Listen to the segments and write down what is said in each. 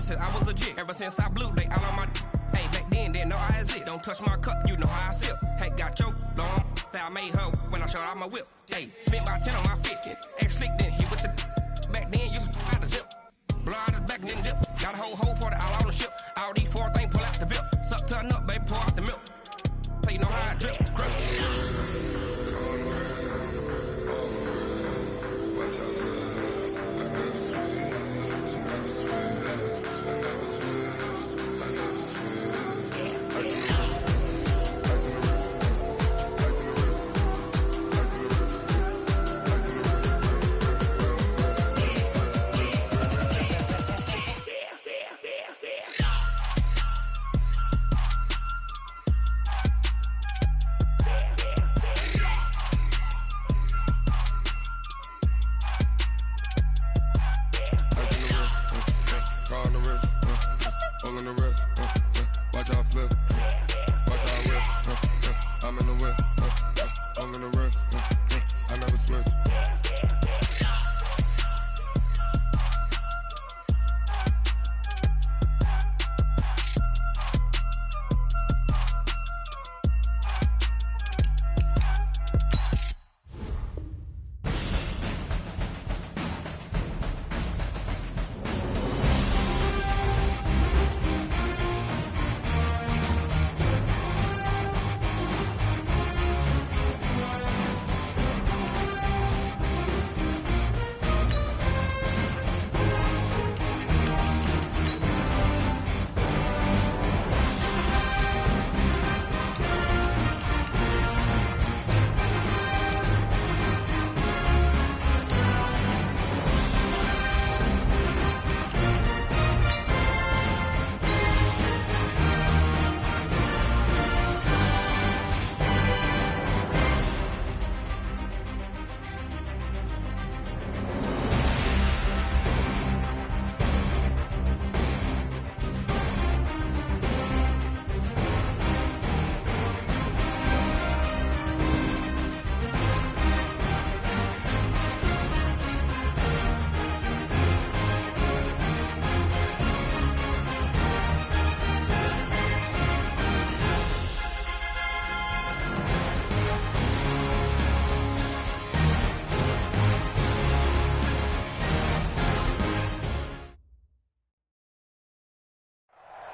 said I was legit. Ever since I blew, they all on my. Hey, back then, didn't know I exist. Don't touch my cup, you know how I sip. Hey, got your long. I made her when I showed out my whip. Hey, spent about 10 on my fit. Ex-slick, then hit with the. Back then, used to out the zip. Blow out his back and then dip. Got a whole party all on the ship. All these four things pull out the VIP. Suck, turn up, baby, pour out the milk. So you know how I drip.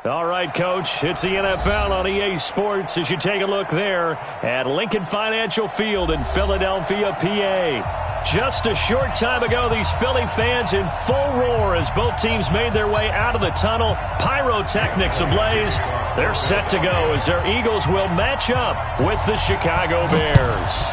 All right, Coach, it's the NFL on EA Sports as you take a look there at Lincoln Financial Field in Philadelphia, PA. Just a short time ago, these Philly fans in full roar as both teams made their way out of the tunnel. Pyrotechnics ablaze. They're set to go as their Eagles will match up with the Chicago Bears.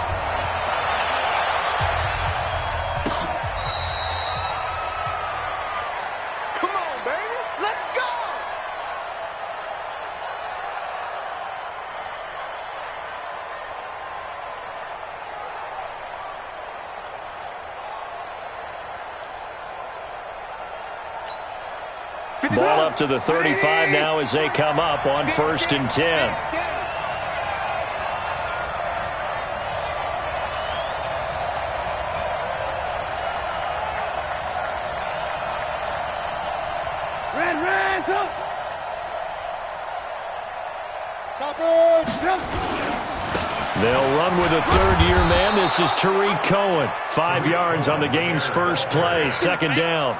Ball up to the 35 now as they come up on 1st and 10. They'll run with a third-year man. This is Tariq Cohen. 5 yards on the game's first play. 2nd down.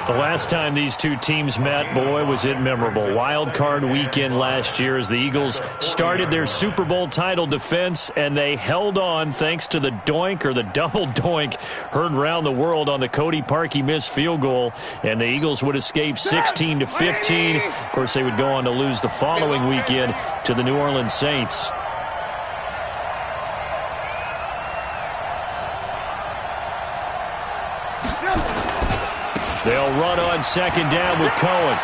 The last time these two teams met, boy, was it memorable. Wild card weekend last year as the Eagles started their Super Bowl title defense, and they held on thanks to the doink or the double doink heard around the world on the Cody Parkey missed field goal, and the Eagles would escape 16-15. Of course, they would go on to lose the following weekend to the New Orleans Saints. They'll run on 2nd down with Cohen.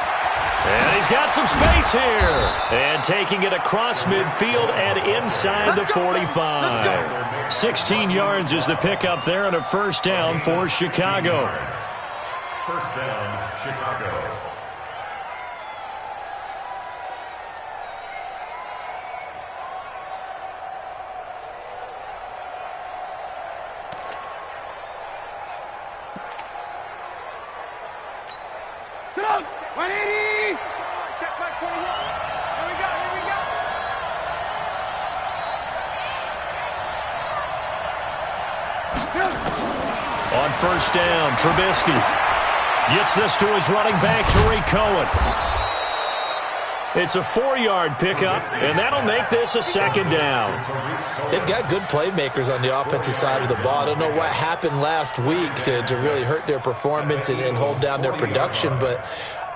And he's got some space here. And taking it across midfield and inside the 45. 16 yards is the pickup there and a 1st down for Chicago. 1st down, Chicago. 180. Check back 21. Here we go. On first down, Trubisky gets this to his running back, Tariq Cohen. It's a 4-yard pickup, and that'll make this a second down. They've got good playmakers on the offensive side of the ball. I don't know what happened last week to really hurt their performance and hold down their production, but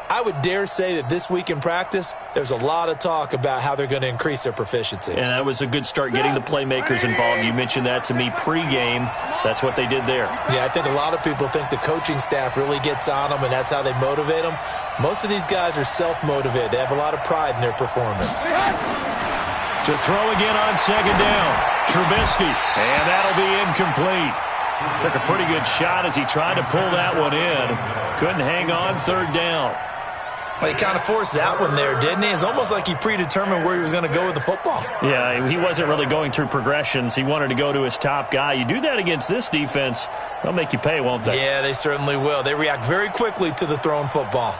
I would dare say that this week in practice, there's a lot of talk about how they're going to increase their proficiency. And that was a good start getting the playmakers involved. You mentioned that to me pregame. That's what they did there. Yeah, I think a lot of people think the coaching staff really gets on them, and that's how they motivate them. Most of these guys are self-motivated. They have a lot of pride in their performance. To throw again on second down, Trubisky, and that'll be incomplete. Took a pretty good shot as he tried to pull that one in. Couldn't hang on third down. Well, he kind of forced that one there, didn't he? It's almost like he predetermined where he was going to go with the football. Yeah, he wasn't really going through progressions. He wanted to go to his top guy. You do that against this defense, they'll make you pay, won't they? Yeah, they certainly will. They react very quickly to the thrown football.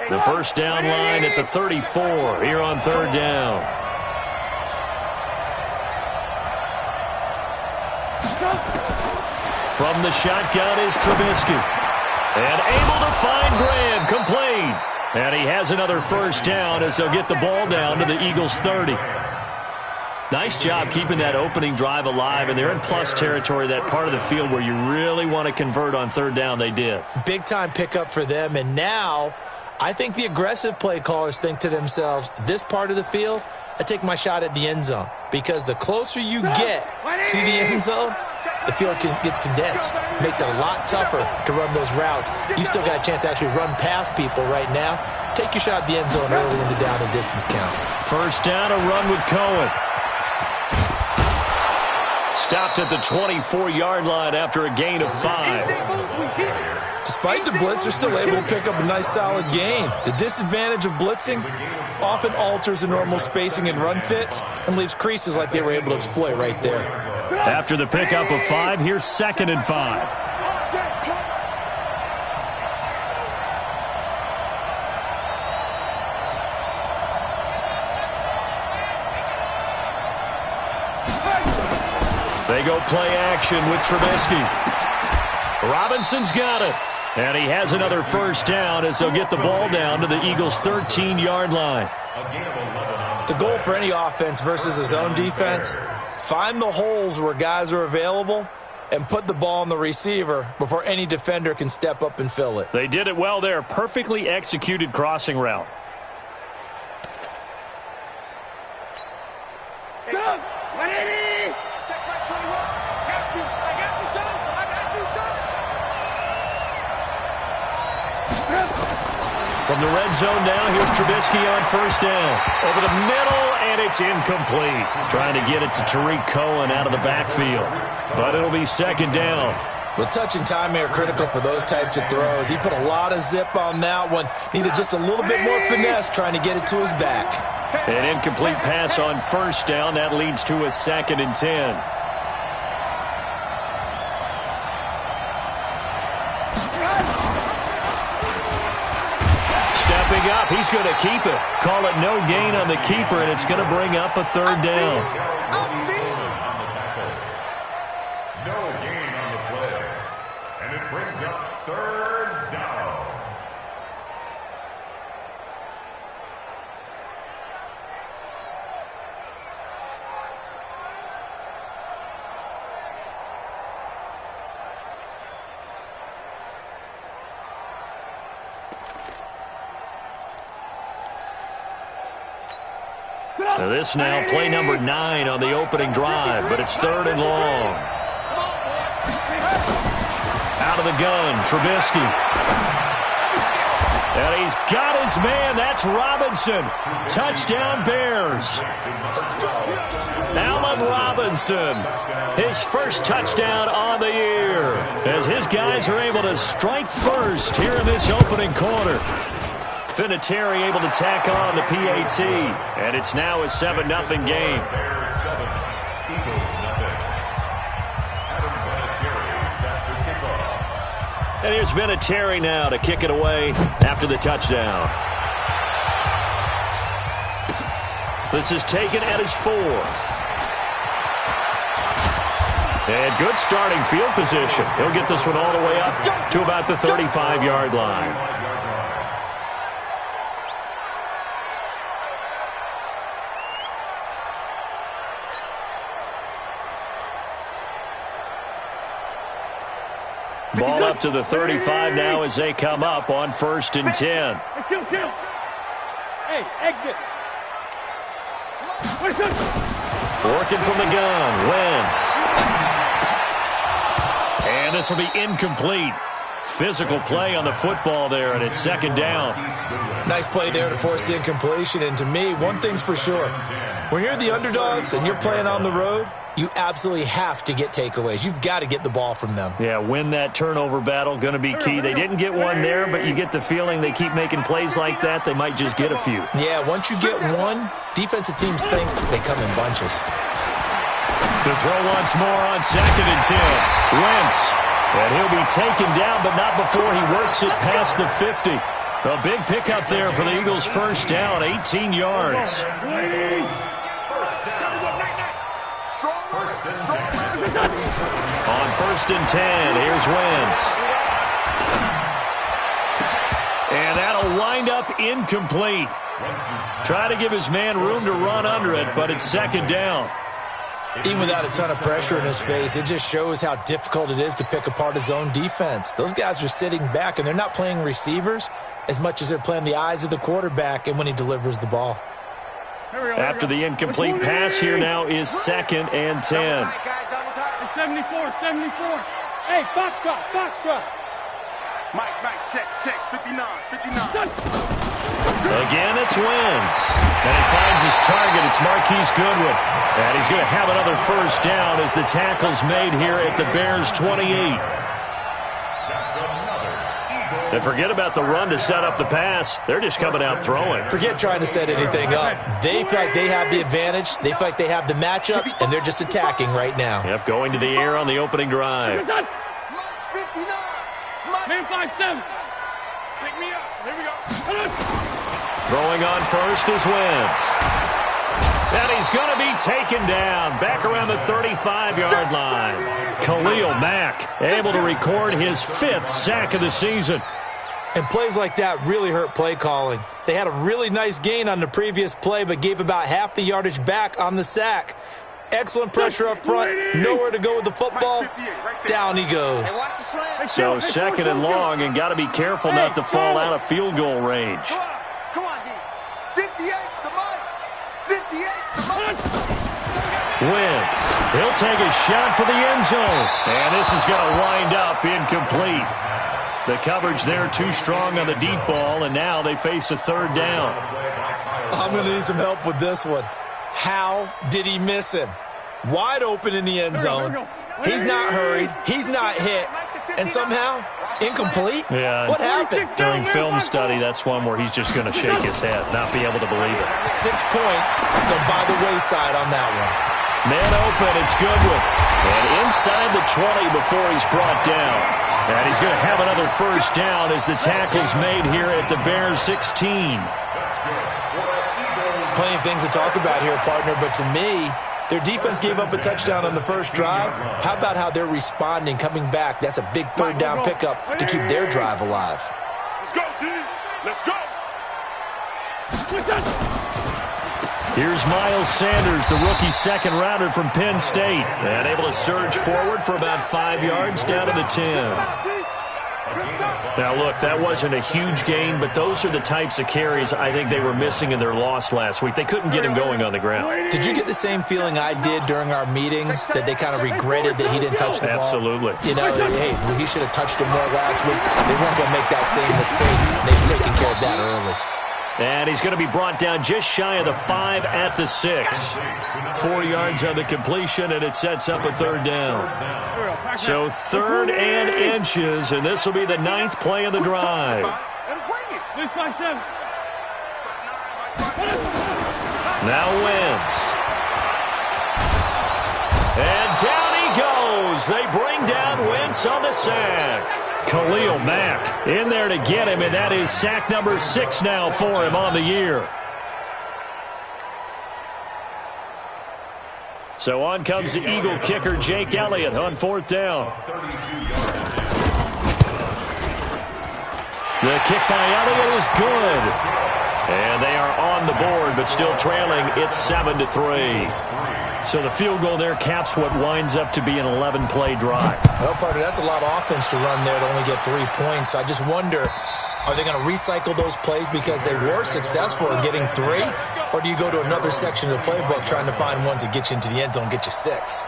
The first down line at the 34 here on third down. From the shotgun is Trubisky. And able to find Graham, complete. And he has another first down as they'll get the ball down to the Eagles' 30. Nice job keeping that opening drive alive, and they're in plus territory, that part of the field where you really want to convert on third down. They did. Big-time pickup for them, and now I think the aggressive play callers think to themselves, this part of the field, I take my shot at the end zone. Because the closer you get to the end zone, the field gets condensed. Makes it a lot tougher to run those routes. You still got a chance to actually run past people right now. Take your shot at the end zone early in the down and distance count. First down, a run with Cohen. Stopped at the 24-yard line after a gain of 5. Despite the blitz, they're still able to pick up a nice, solid gain. The disadvantage of blitzing often alters the normal spacing and run fits and leaves creases like they were able to exploit right there. After the pickup of 5, here's 2nd and 5. They go play action with Trubisky. Robinson's got it. And he has another first down as they'll get the ball down to the Eagles' 13-yard line. The goal for any offense versus a zone defense, find the holes where guys are available and put the ball on the receiver before any defender can step up and fill it. They did it well there. Perfectly executed crossing route. Go! 180! Check right 21. Got you. I got you, son. I got you, son. From the red zone now, here's Trubisky on first down. Over the middle, and it's incomplete. Trying to get it to Tariq Cohen out of the backfield. But it'll be second down. Well, touch and timing are critical for those types of throws. He put a lot of zip on that one. Needed just a little bit more finesse trying to get it to his back. An incomplete pass on first down. That leads to a 2nd and 10. Stepping up, he's going to keep it. Call it no gain on the keeper, and it's going to bring up a third down. No gain on the play. And it brings up third down. Now this now, play number 9 on the opening drive, but it's 3rd and long. Out of the gun, Trubisky. And he's got his man. That's Robinson. Touchdown, Bears. Allen Robinson, his first touchdown on the year, as his guys are able to strike first here in this opening quarter. Vinatieri able to tack on the PAT, and it's now a 7-0 game. And here's Vinatieri now to kick it away after the touchdown. This is taken at his 4. And good starting field position. He'll get this one all the way up to about the 35-yard line. Ball up to the 35 now as they come up on 1st and 10. Hey, exit. Working from the gun, Wentz. And this will be incomplete. Physical play on the football there, and it's 2nd down. Nice play there to force the incompletion. And to me, one thing's for sure. When you're the underdogs and you're playing on the road, you absolutely have to get takeaways. You've got to get the ball from them. Yeah, win that turnover battle, going to be key. They didn't get one there, but you get the feeling they keep making plays like that, they might just get a few. Yeah, once you get one, defensive teams think they come in bunches. To throw once more on 2nd and 10. Wentz. And he'll be taken down, but not before he works it past the 50. A big pickup there for the Eagles' 1st down, 18 yards. On 1st and 10, here's Wentz. And that'll wind up incomplete. Try to give his man room to run under it, but it's 2nd down. Even without a ton of pressure in his face, it just shows how difficult it is to pick apart his own defense. Those guys are sitting back, and they're not playing receivers as much as they're playing the eyes of the quarterback and when he delivers the ball. After the incomplete pass, here now is 2nd and 10. 74. Hey, Foxtrot. Mike, check, 59. Again, it's Wentz. And he finds his target. It's Marquise Goodwin. And he's going to have another 1st down as the tackle's made here at the Bears' 28. And forget about the run to set up the pass. They're just coming out throwing. Forget trying to set anything up. They feel like they have the advantage. They feel like they have the matchups, and they're just attacking right now. Yep, going to the air on the opening drive. Man 5-7. Pick me up. Here we go. Throwing on 1st is Wentz. And he's going to be taken down back around the 35-yard line. Khalil Mack able to record his 5th sack of the season. And plays like that really hurt play calling. They had a really nice gain on the previous play, but gave about half the yardage back on the sack. Excellent pressure up front. Nowhere to go with the football. Down he goes. So 2nd and long, and got to be careful not to fall out of field goal range. Come on, D. 58's the money. 58's the money. Wentz. He'll take a shot for the end zone. And this is going to wind up incomplete. The coverage there too strong on the deep ball, and now they face a 3rd down. I'm going to need some help with this one. How did he miss him? Wide open in the end zone. He's not hurried. He's not hit. And somehow, incomplete? Yeah. What happened? During film study, that's one where he's just going to shake his head, not be able to believe it. 6 points go by the wayside on that one. Man open, it's Goodwin. And inside the 20 before he's brought down. And he's going to have another 1st down as the tackle's made here at the Bears' 16. Plenty of things to talk about here, partner, but to me, their defense gave up a touchdown on the first drive. How about how they're responding, coming back? That's a big 3rd down pickup to keep their drive alive. Let's go, team. Let's go. Here's Miles Sanders, the rookie 2nd rounder from Penn State. And able to surge forward for about 5 yards down to the 10. Now, look, that wasn't a huge gain, but those are the types of carries I think they were missing in their loss last week. They couldn't get him going on the ground. Did you get the same feeling I did during our meetings, that they kind of regretted that he didn't touch the ball? Absolutely. You know, hey, he should have touched him more last week. They weren't going to make that same mistake. They've taken care of that early. And he's going to be brought down just shy of the 5 at the 6. 4 yards on the completion, and it sets up a 3rd down. So 3rd and inches, and this will be the 9th play of the drive. Now Wentz. And down he goes. They bring down Wentz on the sack. Khalil Mack in there to get him, and that is sack number 6 now for him on the year. So on comes the Eagle kicker, Jake Elliott, on 4th down. The kick by Elliott is good. And they are on the board, but still trailing. It's 7-3. So the field goal there caps what winds up to be an 11-play drive. Well, partner, that's a lot of offense to run there to only get 3 points. So I just wonder, are they going to recycle those plays because they were successful in getting 3? Or do you go to another section of the playbook trying to find ones that get you into the end zone and get you 6?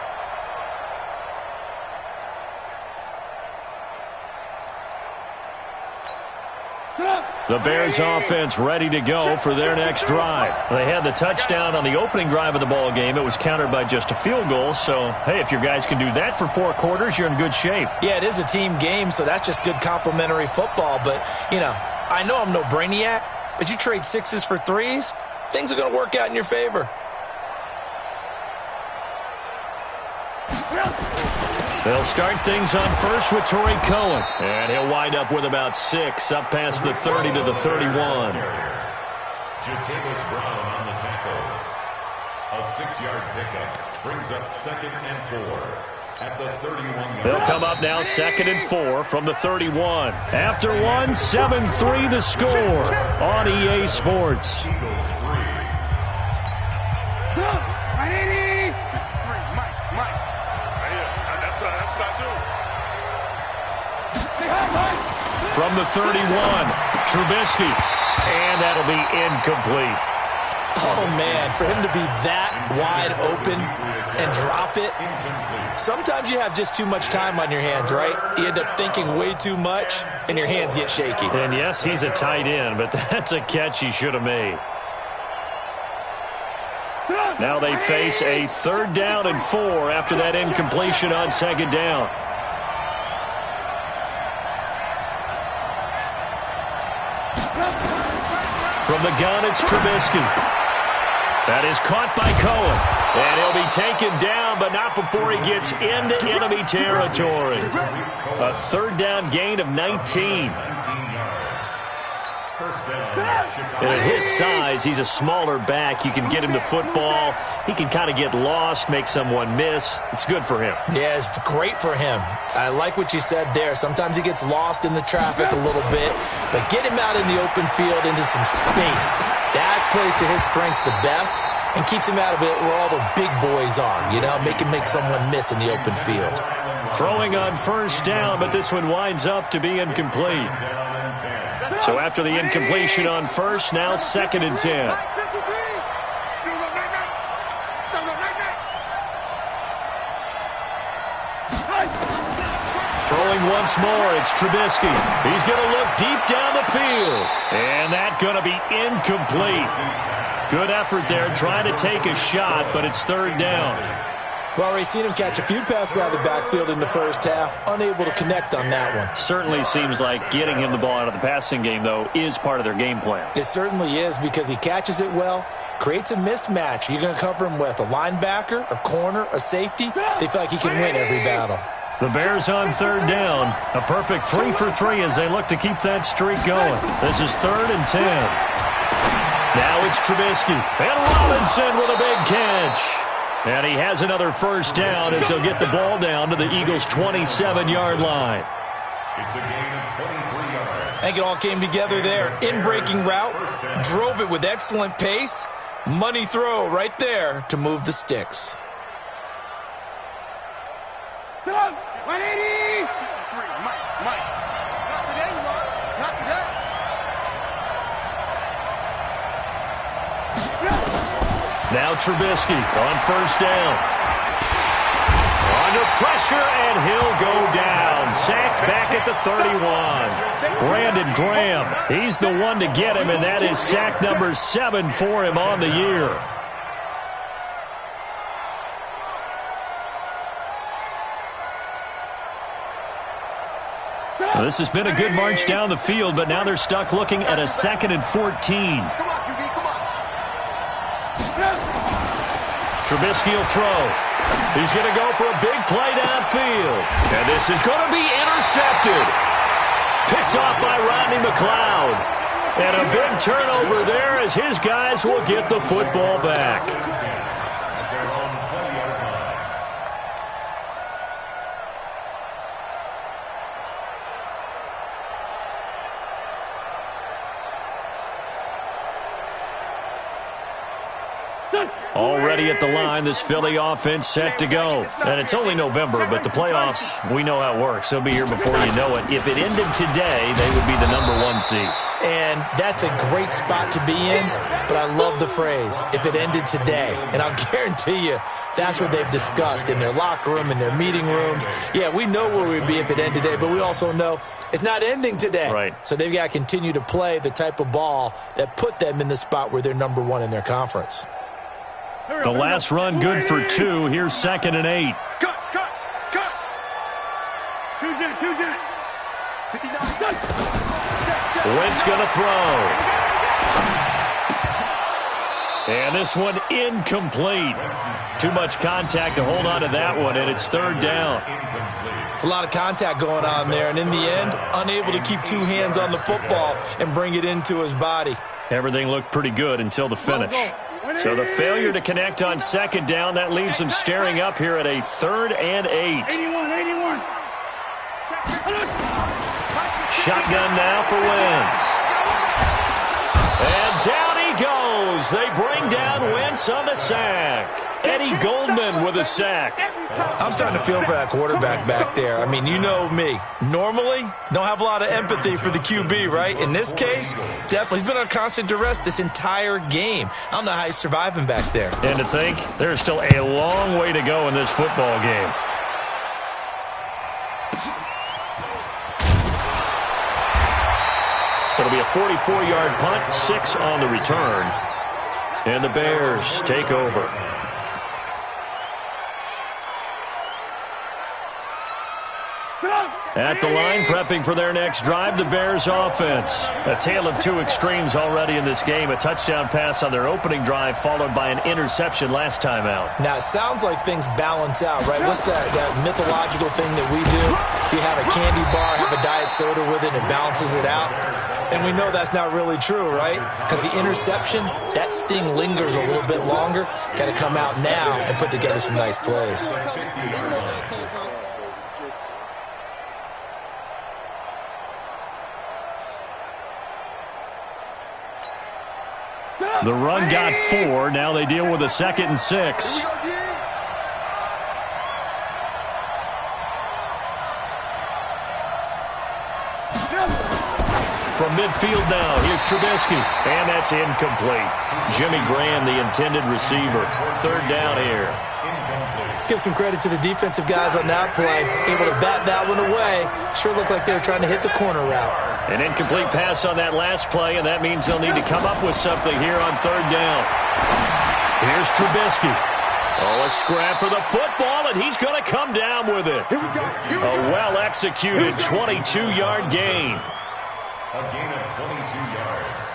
The Bears offense ready to go for their next drive. They had the touchdown on the opening drive of the ball game. It was countered by just a field goal. So, hey, if your guys can do that for 4 quarters, you're in good shape. Yeah, it is a team game, so that's just good complimentary football. But, you know, I know I'm no brainiac, but you trade 6s for 3s, things are going to work out in your favor. They'll start things on first with Torrey Cohen. And he'll wind up with about 6, up past the 30 to the 31. Jatavis Brown on the tackle. A 6-yard pickup brings up 2nd and 4 at the 31. They'll come up now 2nd and 4 from the 31. After 1, 7-3 the score on EA Sports. From the 31, Trubisky, and that'll be incomplete. Oh, man, for him to be that wide open and drop it, sometimes you have just too much time on your hands, right? You end up thinking way too much, and your hands get shaky. And, yes, he's a tight end, but that's a catch he should have made. Now they face a 3rd down and 4 after that incompletion on 2nd down. From the gun, it's Trubisky. That is caught by Cohen. And he'll be taken down, but not before he gets into enemy territory. A 3rd down gain of 19. And at his size, he's a smaller back. You can get him the football. He can kind of get lost, make someone miss. It's good for him. Yeah, it's great for him. I like what you said there. Sometimes he gets lost in the traffic a little bit, but get him out in the open field into some space. That plays to his strengths the best and keeps him out of it where all the big boys are, you know, make someone miss in the open field. Throwing on 1st down, but this one winds up to be incomplete. So after the incompletion on 1st, now 2nd and 10. Throwing once more, it's Trubisky. He's going to look deep down the field. And that's going to be incomplete. Good effort there, trying to take a shot, but it's 3rd down. We've already seen him catch a few passes out of the backfield in the first half, unable to connect on that one. Certainly seems like getting him the ball out of the passing game, though, is part of their game plan. It certainly is because he catches it well, creates a mismatch. You're going to cover him with a linebacker, a corner, a safety. They feel like he can win every battle. The Bears on 3rd down. A perfect 3 for 3 as they look to keep that streak going. This is 3rd and 10. Now it's Trubisky. And Robinson with a big catch. And he has another 1st down as he'll get the ball down to the Eagles' 27-yard line. It's a gain of 23 yards. I think it all came together there. In-breaking route, drove it with excellent pace. Money throw right there to move the sticks. Come on, 180! Mike. Not today, Mark. Not today. Now Trubisky on 1st down. Under pressure, and he'll go down. Sacked back at the 31. Brandon Graham, he's the one to get him, and that is sack number 7 for him on the year. Well, this has been a good march down the field, but now they're stuck looking at a 2nd and 14. Come on, QB, come on. Trubisky will throw. He's going to go for a big play downfield. And this is going to be intercepted. Picked off by Rodney McLeod. And a big turnover there as his guys will get the football back. Already at the line, this Philly offense set to go. And it's only November, but the playoffs, we know how it works. They'll be here before you know it. If it ended today, they would be the #1 seed. And that's a great spot to be in, but I love the phrase, if it ended today. And I'll guarantee you, that's what they've discussed in their locker room, in their meeting rooms. Yeah, we know where we'd be if it ended today, but we also know it's not ending today. Right. So they've got to continue to play the type of ball that put them in the spot where they're #1 in their conference. The last run good for 2. Here's 2nd and 8. Cut. Two jet. 59. Wentz going to throw. And this one incomplete. Too much contact to hold on to that one, and it's 3rd down. It's a lot of contact going on there, and in the end, unable to keep 2 hands on the football and bring it into his body. Everything looked pretty good until the finish. So the failure to connect on 2nd down, that leaves them staring up here at a 3rd and 8. 81. Shotgun now for Wentz. And down he goes. They bring down Wentz on the sack. Eddie Goldman with a sack. I'm starting to feel for that quarterback back there. I mean, you know me. Normally, don't have a lot of empathy for the QB, right? In this case, definitely. He's been on constant duress this entire game. I don't know how he's surviving back there. And to think, there's still a long way to go in this football game. It'll be a 44-yard punt, 6 on the return. And the Bears take over. At the line, prepping for their next drive, the Bears offense. A tale of 2 extremes already in this game. A touchdown pass on their opening drive, followed by an interception last time out. Now, it sounds like things balance out, right? What's that mythological thing that we do? If you have a candy bar, have a diet soda with it, it balances it out. And we know that's not really true, right? Because the interception, that sting lingers a little bit longer. Got to come out now and put together some nice plays. The run got 4. Now they deal with a 2nd and 6. From midfield now, here's Trubisky. And that's incomplete. Jimmy Graham, the intended receiver. 3rd down here. Let's give some credit to the defensive guys on that play. Able to bat that one away. Sure looked like they were trying to hit the corner route. An incomplete pass on that last play, and that means they'll need to come up with something here on 3rd down. Here's Trubisky. Oh, a scrap for the football, and he's going to come down with it. A well-executed 22-yard gain. A gain of 22 yards.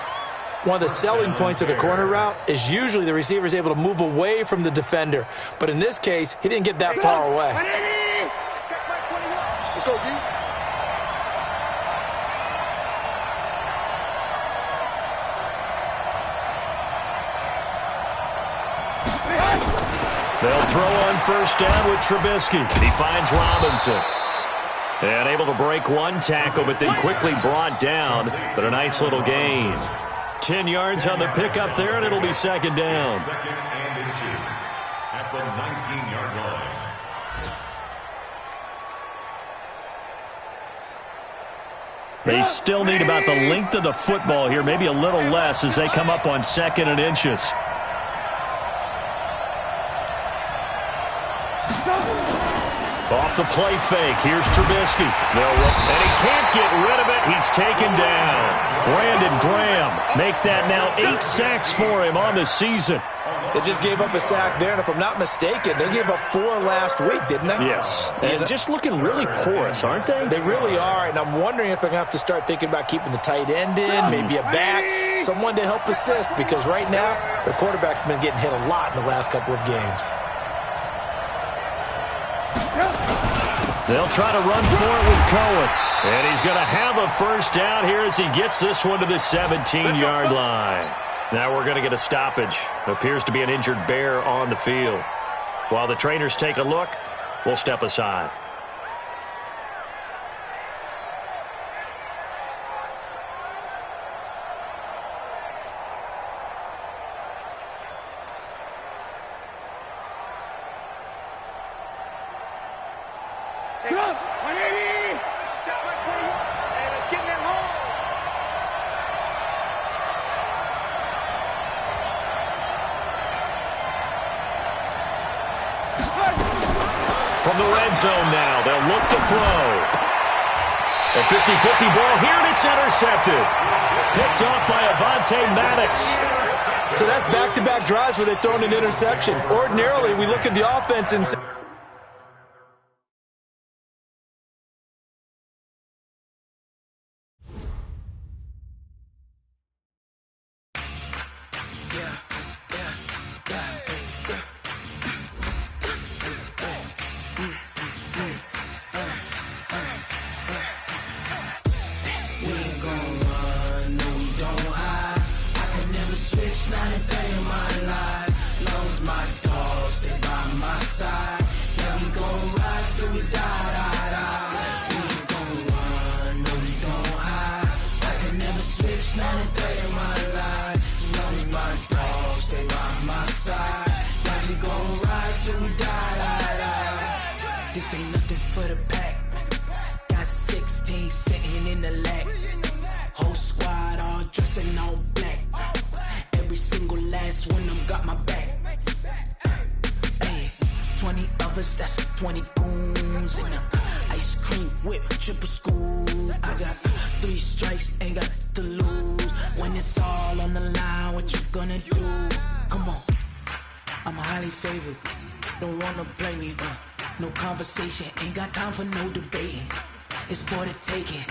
One of the selling points of the corner route is usually the receiver is able to move away from the defender. But in this case, he didn't get that far away. Let's go, D. They'll throw on 1st down with Trubisky. He finds Robinson. And able to break one tackle, but then quickly brought down. But a nice little gain. 10 yards on the pickup there, and it'll be 2nd down. 2nd and inches at the 19-yard line. They still need about the length of the football here, maybe a little less as they come up on 2nd and inches. Off the play fake. Here's Trubisky. And he can't get rid of it. He's taken down. Brandon Graham make that now 8 sacks for him on the season. They just gave up a sack there, and if I'm not mistaken, they gave up 4 last week, didn't they? Yes. And just looking really porous, aren't they? They really are, and I'm wondering if they're going to have to start thinking about keeping the tight end in, maybe a back, someone to help assist, because right now, their quarterback's been getting hit a lot in the last couple of games. They'll try to run for it with Cohen. And he's going to have a first down here as he gets this one to the 17-yard line. Now we're going to get a stoppage. Appears to be an injured bear on the field. While the trainers take a look, we'll step aside. From the red zone now, they'll look to throw. A 50-50 ball here, and it's intercepted. Picked off by Avonte Maddox. So that's back-to-back drives where they've thrown an interception. Ordinarily, we look at the offense and say, this ain't nothing for the pack. Got 16 sitting in the lap. Whole squad all dressing all black. Every single last one of them got my back. Hey, 20 of us, that's 20 goons in the ice cream whip, triple school. I got 3 strikes, ain't got to lose. When it's all on the line, what you gonna do? Come on, I'm highly favored. Don't wanna blame me, no conversation, ain't got time for no debating. It's for the taking,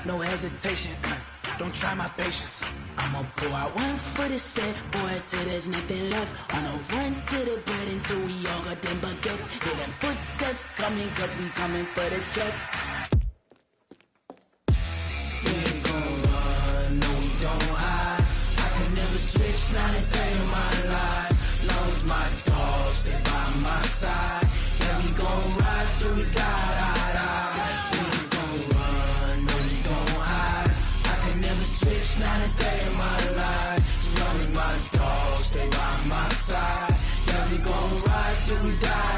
no hesitation, don't try my patience. I'ma pour out one for the set, boy, till there's nothing left. On a run to the bread until we all got them baguettes. Hear them footsteps coming, cause we coming for the check. We ain't gon' run, no we don't hide. I can never switch, not a day in my life. Long as my dogs, they by my side. Yeah, we gon' ride till we die. We ain't gon' run, no we don't hide. I can never switch, not a day in my life. As long as my dogs stay by my side. Yeah, we gon' ride till we die.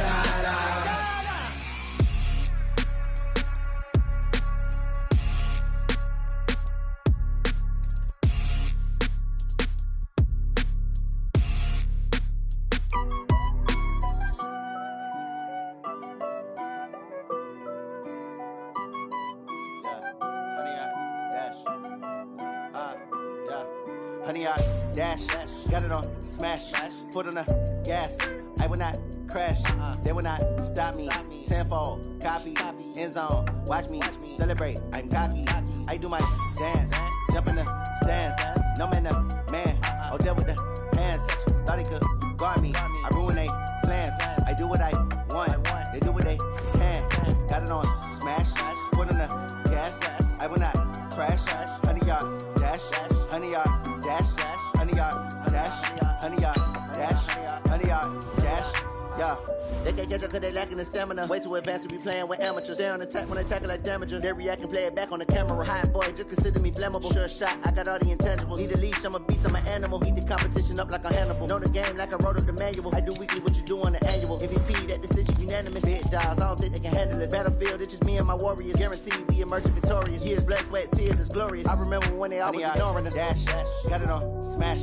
Honey, I dash, got it on smash, foot on the gas. I will not crash, they will not stop me. Tenfold, copy, end zone, watch me celebrate. I'm cocky, I do my dance, jump in the stands. No man, the man, oh, deal with the hands. Thought he could guard me, I ruin they plans. I do what I want, they do what they can. Got it on smash, foot on the gas. I will not crash, honey, y'all dash, honey, y'all. Dash, honey yard, dash, honey yard, dash, honey yard, dash, yeah. They can't catch up cause they lacking the stamina. Way too advanced to be playing with amateurs. Stay on attack when they tackle like damager. They react and play it back on the camera. Hot boy, just consider me flammable. Sure shot, I got all the intangibles. Need a leash, I'm a beast, I'm an animal. Heat the competition up like a Hannibal. Know the game like I wrote up the manual. I do weekly what you do on the annual. MVP, that decision unanimous. Big dials, I don't think they can handle this. Battlefield, it's just me and my warriors. Guaranteed we emerging victorious. Years, blood, sweat, tears, it's glorious. I remember when they always ignoring us. Dash, got it on smash,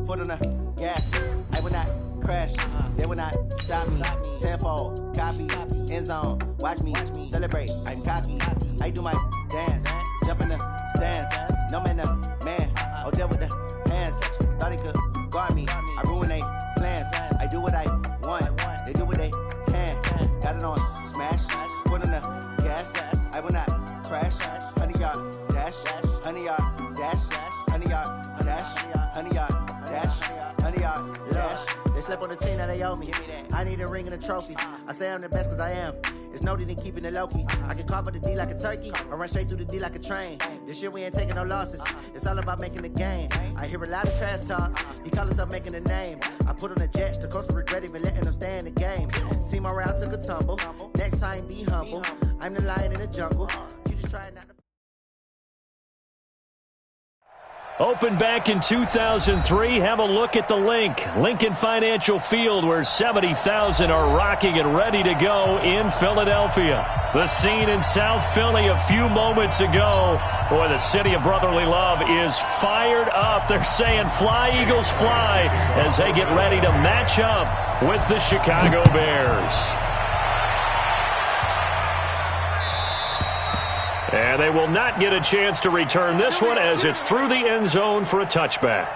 foot on the gas. I will not crash, they will not stop me. Tenfold, copy, end zone, watch me celebrate. I'm cocky, I do my dance, jump in the stands. No man, the man, oh, deal with the hands. Thought he could guard me, I ruin they plans. I do what I want, they do what they can. Got it on smash, foot on the gas. I will not crash, honey yard, dash, honey yard, dash, honey yard, dash, honey yard, dash, honey yard, dash. They slept on the team that they owe me. I need a ring and a trophy. I say I'm the best cause I am. It's no need in keeping it low-key. I can carve up the D like a turkey or run straight through the D like a train. This year we ain't taking no losses. It's all about making the game. I hear a lot of trash talk. He call himself making a name. I put on the Jets. The coach will regret even letting them stay in the game. Team morale took a tumble. Next time, be humble. I'm the lion in the jungle. You just trying not to... Opened back in 2003. Have a look at the link. Lincoln Financial Field, where 70,000 are rocking and ready to go in Philadelphia. The scene in South Philly a few moments ago. Boy, the city of brotherly love is fired up. They're saying, fly, Eagles, fly, as they get ready to match up with the Chicago Bears. And they will not get a chance to return this one as it's through the end zone for a touchback.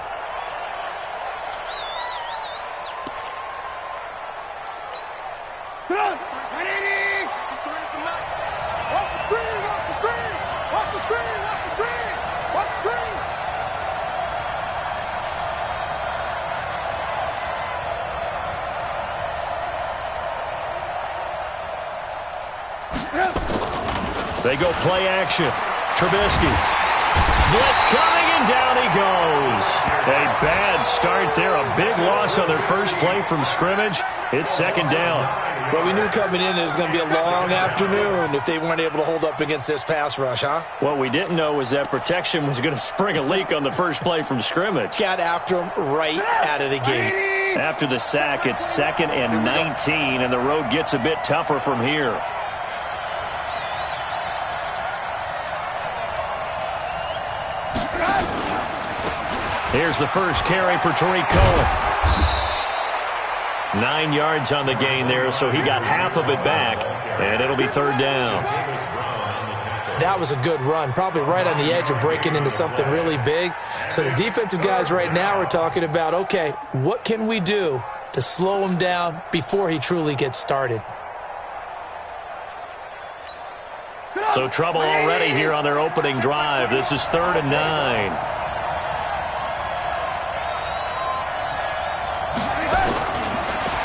They go play action. Trubisky. Blitz coming, and down he goes. A bad start there. A big loss on their first play from scrimmage. It's second down. Well, we knew coming in it was going to be a long afternoon if they weren't able to hold up against this pass rush, huh? What we didn't know was that protection was going to spring a leak on the first play from scrimmage. Got after him right out of the gate. After the sack, it's 2nd and 19, and the road gets a bit tougher from here. Here's the first carry for Tariq Cohen. 9 yards on the gain there, so he got half of it back, and it'll be third down. That was a good run, probably right on the edge of breaking into something really big. So the defensive guys right now are talking about, okay, what can we do to slow him down before he truly gets started? So trouble already here on their opening drive. This is 3rd and 9.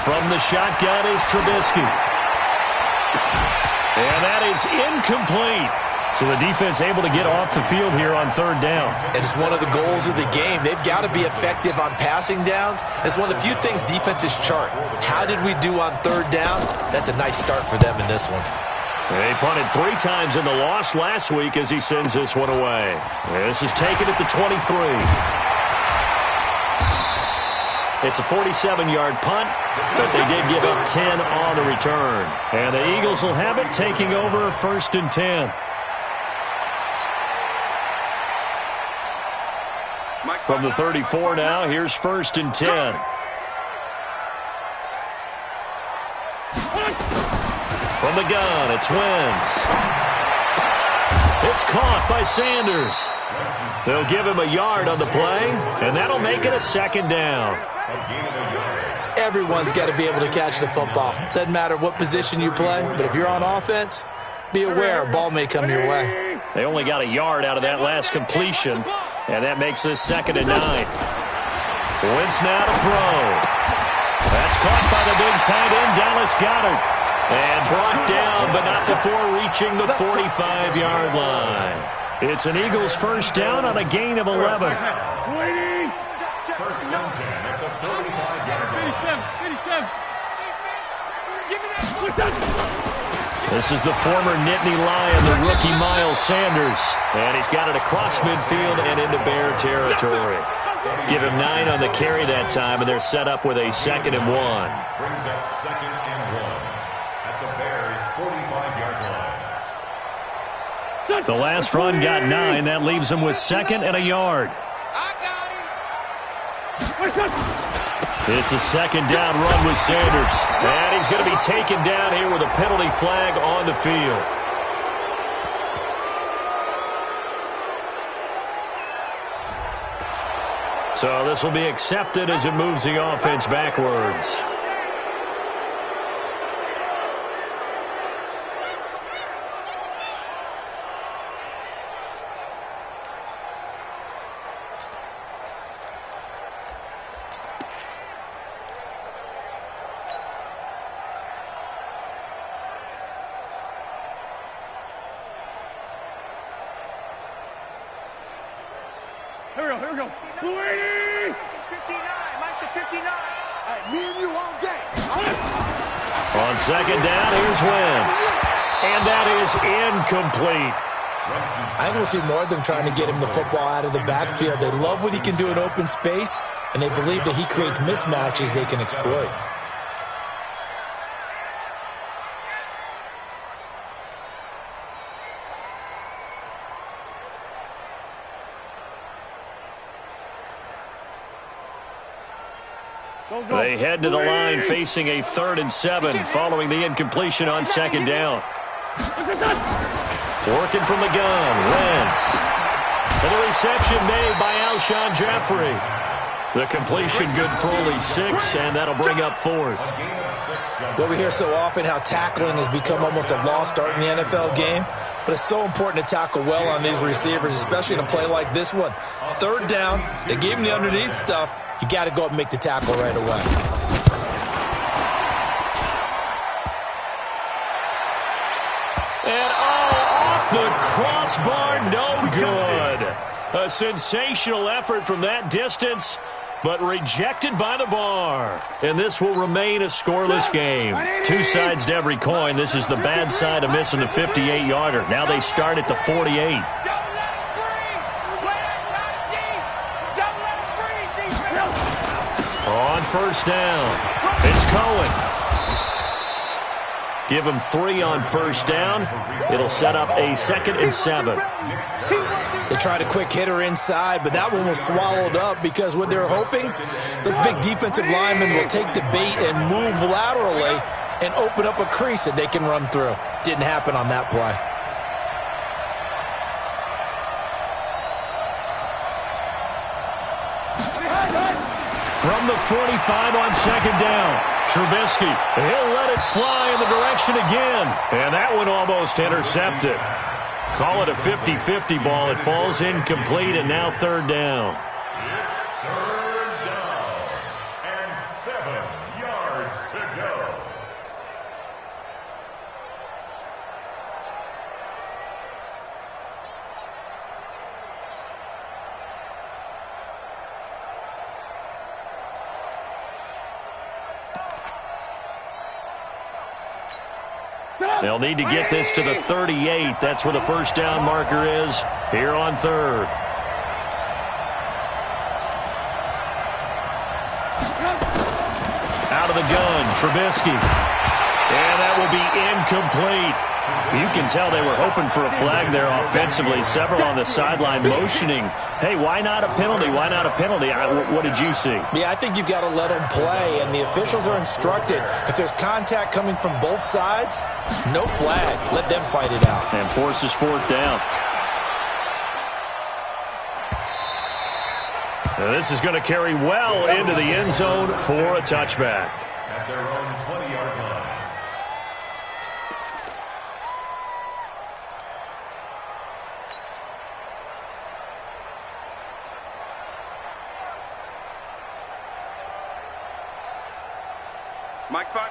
From the shotgun is Trubisky. And that is incomplete. So the defense able to get off the field here on 3rd down. And it's one of the goals of the game. They've got to be effective on passing downs. It's one of the few things defenses chart. How did we do on 3rd down? That's a nice start for them in this one. They punted 3 times in the loss last week as he sends this one away. This is taken at the 23. It's a 47-yard punt, but they did give up 10 on the return. And the Eagles will have it, taking over 1st and 10. From the 34 now, here's 1st and 10. From the gun, it's Wentz. It's caught by Sanders. They'll give him a yard on the play, and that'll make it a 2nd down. Everyone's got to be able to catch the football. Doesn't matter what position you play, but if you're on offense, be aware a ball may come your way. They only got a yard out of that last completion, and that makes this 2nd and 9. Wentz now to throw. That's caught by the big tight end, Dallas Goedert. And brought down, but not before reaching the 45-yard line. It's an Eagles first down on a gain of 11. First and 10 at the 35-yard line. This is the former Nittany Lion, the rookie Miles Sanders. And he's got it across midfield and into Bear territory. Give him 9 on the carry that time, and they're set up with a 2nd and 1. Brings up 2nd and 1 at the Bears' 45-yard line. The last run got 9. That leaves him with 2nd and a yard. It's a 2nd down run with Sanders. And he's going to be taken down here with a penalty flag on the field. So this will be accepted as it moves the offense backwards. we go. 280. 59. Mike to 59. All right, me and you all day. On second down, here's Wentz. And that is incomplete. I think we'll see more of them trying to get him the football out of the backfield. They love what he can do in open space, and they believe that he creates mismatches they can exploit. They head to the line facing a 3rd and 7 following the incompletion on second down. Working from the gun, Wentz. And the reception made by Alshon Jeffrey. The completion good for only 6, and that'll bring up 4th. Well, we hear so often how tackling has become almost a lost art in the NFL game, but it's so important to tackle well on these receivers, especially in a play like this one. 3rd down, they gave him the underneath stuff. You got to go up and make the tackle right away. And off the crossbar, no good. A sensational effort from that distance, but rejected by the bar. And this will remain a scoreless game. 2 sides to every coin. This is the bad side of missing the 58-yarder. Now they start at the 48. On first down, it's Cohen. Give him 3 on first down. It'll set up a 2nd and 7. They tried a quick hitter inside, but that one was swallowed up because what they're hoping, those big defensive linemen will take the bait and move laterally and open up a crease that they can run through. Didn't happen on that play. From the 45 on second down, Trubisky, he'll let it fly in the direction again. And that one almost intercepted. Call it a 50-50 ball. It falls incomplete, and now 3rd down. It's 3rd down and 7 yards to go. They'll need to get this to the 38. That's where the first down marker is here on 3rd. Out of the gun, Trubisky. And that will be incomplete. You can tell they were hoping for a flag there offensively. Several on the sideline motioning. Hey, why not a penalty? Why not a penalty? What did you see? Yeah, I think you've got to let them play, and the officials are instructed. If there's contact coming from both sides, no flag. Let them fight it out. And forces 4th down. Now this is going to carry well into the end zone for a touchback. At their own 20-yard line.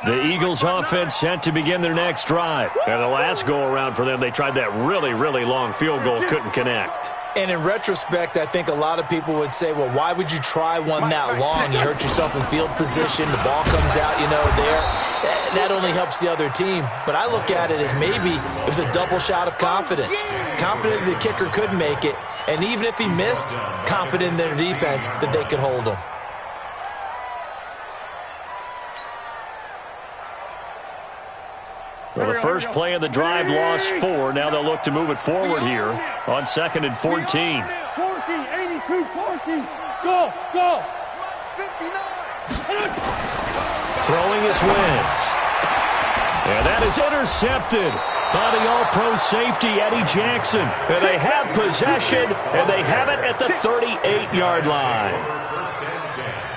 The Eagles offense set to begin their next drive. And the last go-around for them, they tried that really, really long field goal, couldn't connect. And in retrospect, I think a lot of people would say, well, why would you try one that long? You hurt yourself in field position. The ball comes out, there. That only helps the other team. But I look at it as maybe it was a double shot of confidence. Confident the kicker could make it. And even if he missed, confident in their defense that they could hold him. Well, the first play of the drive lost 4. Now they'll look to move it forward here on 2nd and 14. 14, 82, 14. Go. 59. Throwing is Wentz. And that is intercepted by the all-pro safety, Eddie Jackson. And they have possession, and they have it at the 38-yard line.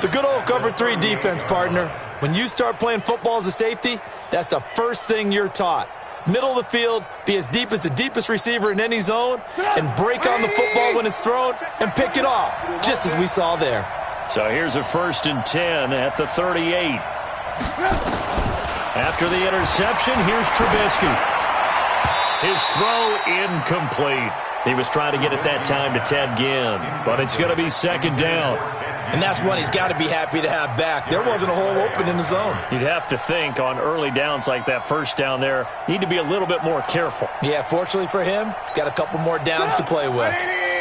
The good old cover 3 defense, partner. When you start playing football as a safety, that's the first thing you're taught. Middle of the field, be as deep as the deepest receiver in any zone, and break on the football when it's thrown and pick it off, just as we saw there. So here's a 1st and 10 at the 38. After the interception, here's Trubisky. His throw incomplete. He was trying to get it that time to Ted Ginn, but it's going to be second down. And that's one he's got to be happy to have back. There wasn't a hole open in the zone. You'd have to think on early downs like that first down there, need to be a little bit more careful. Yeah, fortunately for him, got a couple more downs to play with.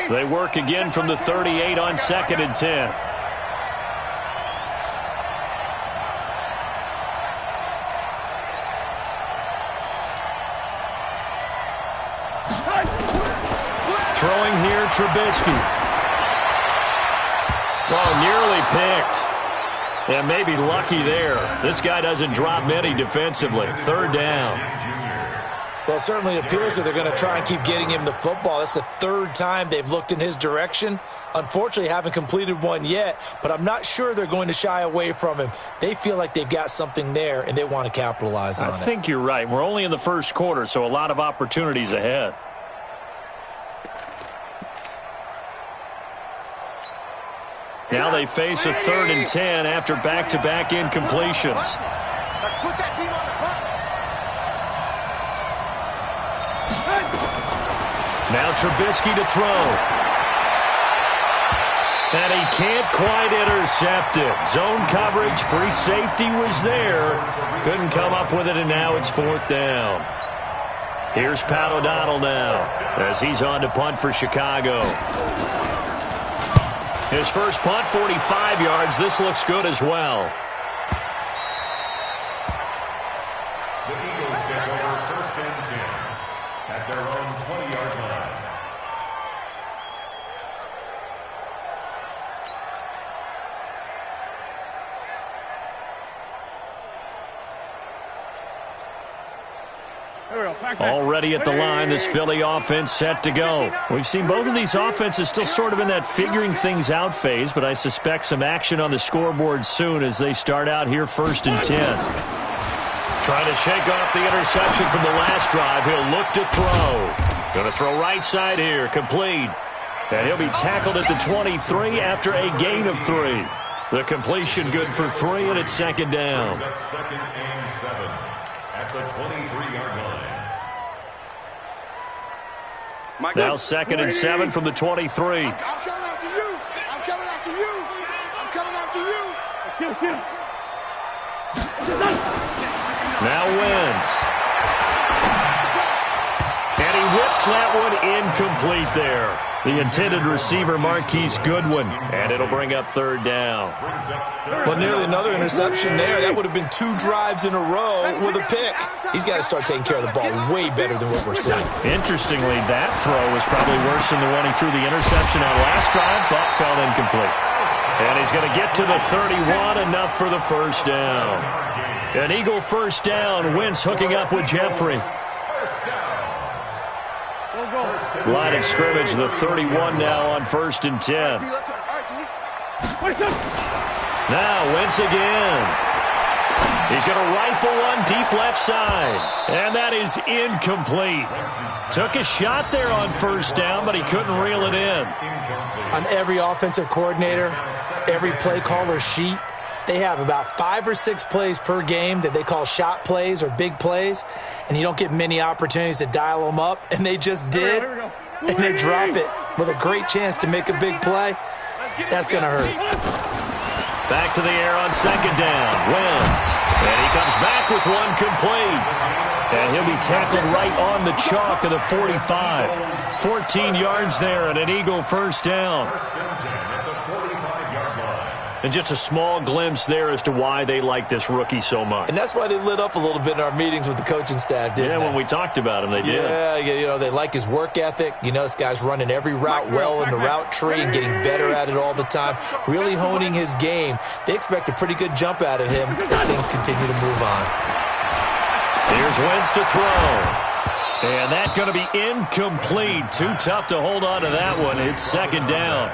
They work again from the 38 on 2nd and 10. Throwing here, Trubisky. Oh, nearly picked. And maybe lucky there. This guy doesn't drop many defensively. 3rd down. Well, it certainly appears that they're going to try and keep getting him the football. That's the 3rd time they've looked in his direction. Unfortunately, haven't completed one yet, but I'm not sure they're going to shy away from him. They feel like they've got something there, and they want to capitalize on it. I think you're right. We're only in the first quarter, so a lot of opportunities ahead. Now they face a 3rd and 10 after back-to-back incompletions. Let's put that team on the button. Now Trubisky to throw. And he can't quite intercept it. Zone coverage, free safety was there. Couldn't come up with it, and now it's 4th down. Here's Pat O'Donnell now as he's on to punt for Chicago. His first punt, 45 yards. This looks good as well. The Eagles take over 1st and 10 at their own 20-yard line. Already at the line, this Philly offense set to go. We've seen both of these offenses still sort of in that figuring things out phase, but I suspect some action on the scoreboard soon as they start out here 1st and 10. Trying to shake off the interception from the last drive. He'll look to throw. Going to throw right side here, complete. And he'll be tackled at the 23 after a gain of 3. The completion good for 3, and it's 2nd down. 2nd and 7 at the 23-yard line. Now 2nd and 7 from the 23. I'm coming after you. I'm coming after you. I'm coming after you. Now Wentz. And he whips that one incomplete there. The intended receiver, Marquise Goodwin. And it'll bring up 3rd down. Well, nearly another interception there. That would have been 2 drives in a row with a pick. He's got to start taking care of the ball way better than what we're seeing. Interestingly, that throw was probably worse than the one he threw the interception on last drive, but fell incomplete. And he's going to get to the 31, enough for the 1st down. An Eagle 1st down. Wentz hooking up with Jeffrey. Line of scrimmage, the 31 now on 1st and 10. Now Wentz again. He's going to rifle one deep left side. And that is incomplete. Took a shot there on 1st down, but he couldn't reel it in. On every offensive coordinator, every play caller sheet, they have about 5 or 6 plays per game that they call shot plays or big plays, and you don't get many opportunities to dial them up, and they just did, and they drop it with a great chance to make a big play. That's going to hurt. Back to the air on 2nd down. Wentz. And he comes back with one complete. And he'll be tackled right on the chalk of the 45. 14 yards there and an Eagle 1st down. 1st and 10 at the 45-yard line. And just a small glimpse there as to why they like this rookie so much. And that's why they lit up a little bit in our meetings with the coaching staff, didn't they? When we talked about him, they did. Yeah, you know, they like his work ethic. You know, this guy's running every route well in the route tree and getting better at it all the time, really honing his game. They expect a pretty good jump out of him as things continue to move on. Here's Wentz to throw. And that's going to be incomplete. Too tough to hold on to that one. It's 2nd down.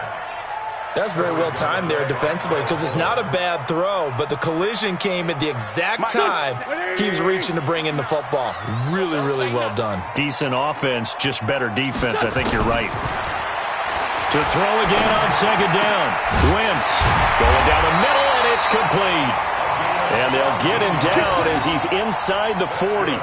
That's very well timed there defensively because it's not a bad throw, but the collision came at the exact time he was reaching to bring in the football. Really, really well done. Decent offense, just better defense. I think you're right. To throw again on 2nd down. Wentz going down the middle, and it's complete. And they'll get him down as he's inside the 40.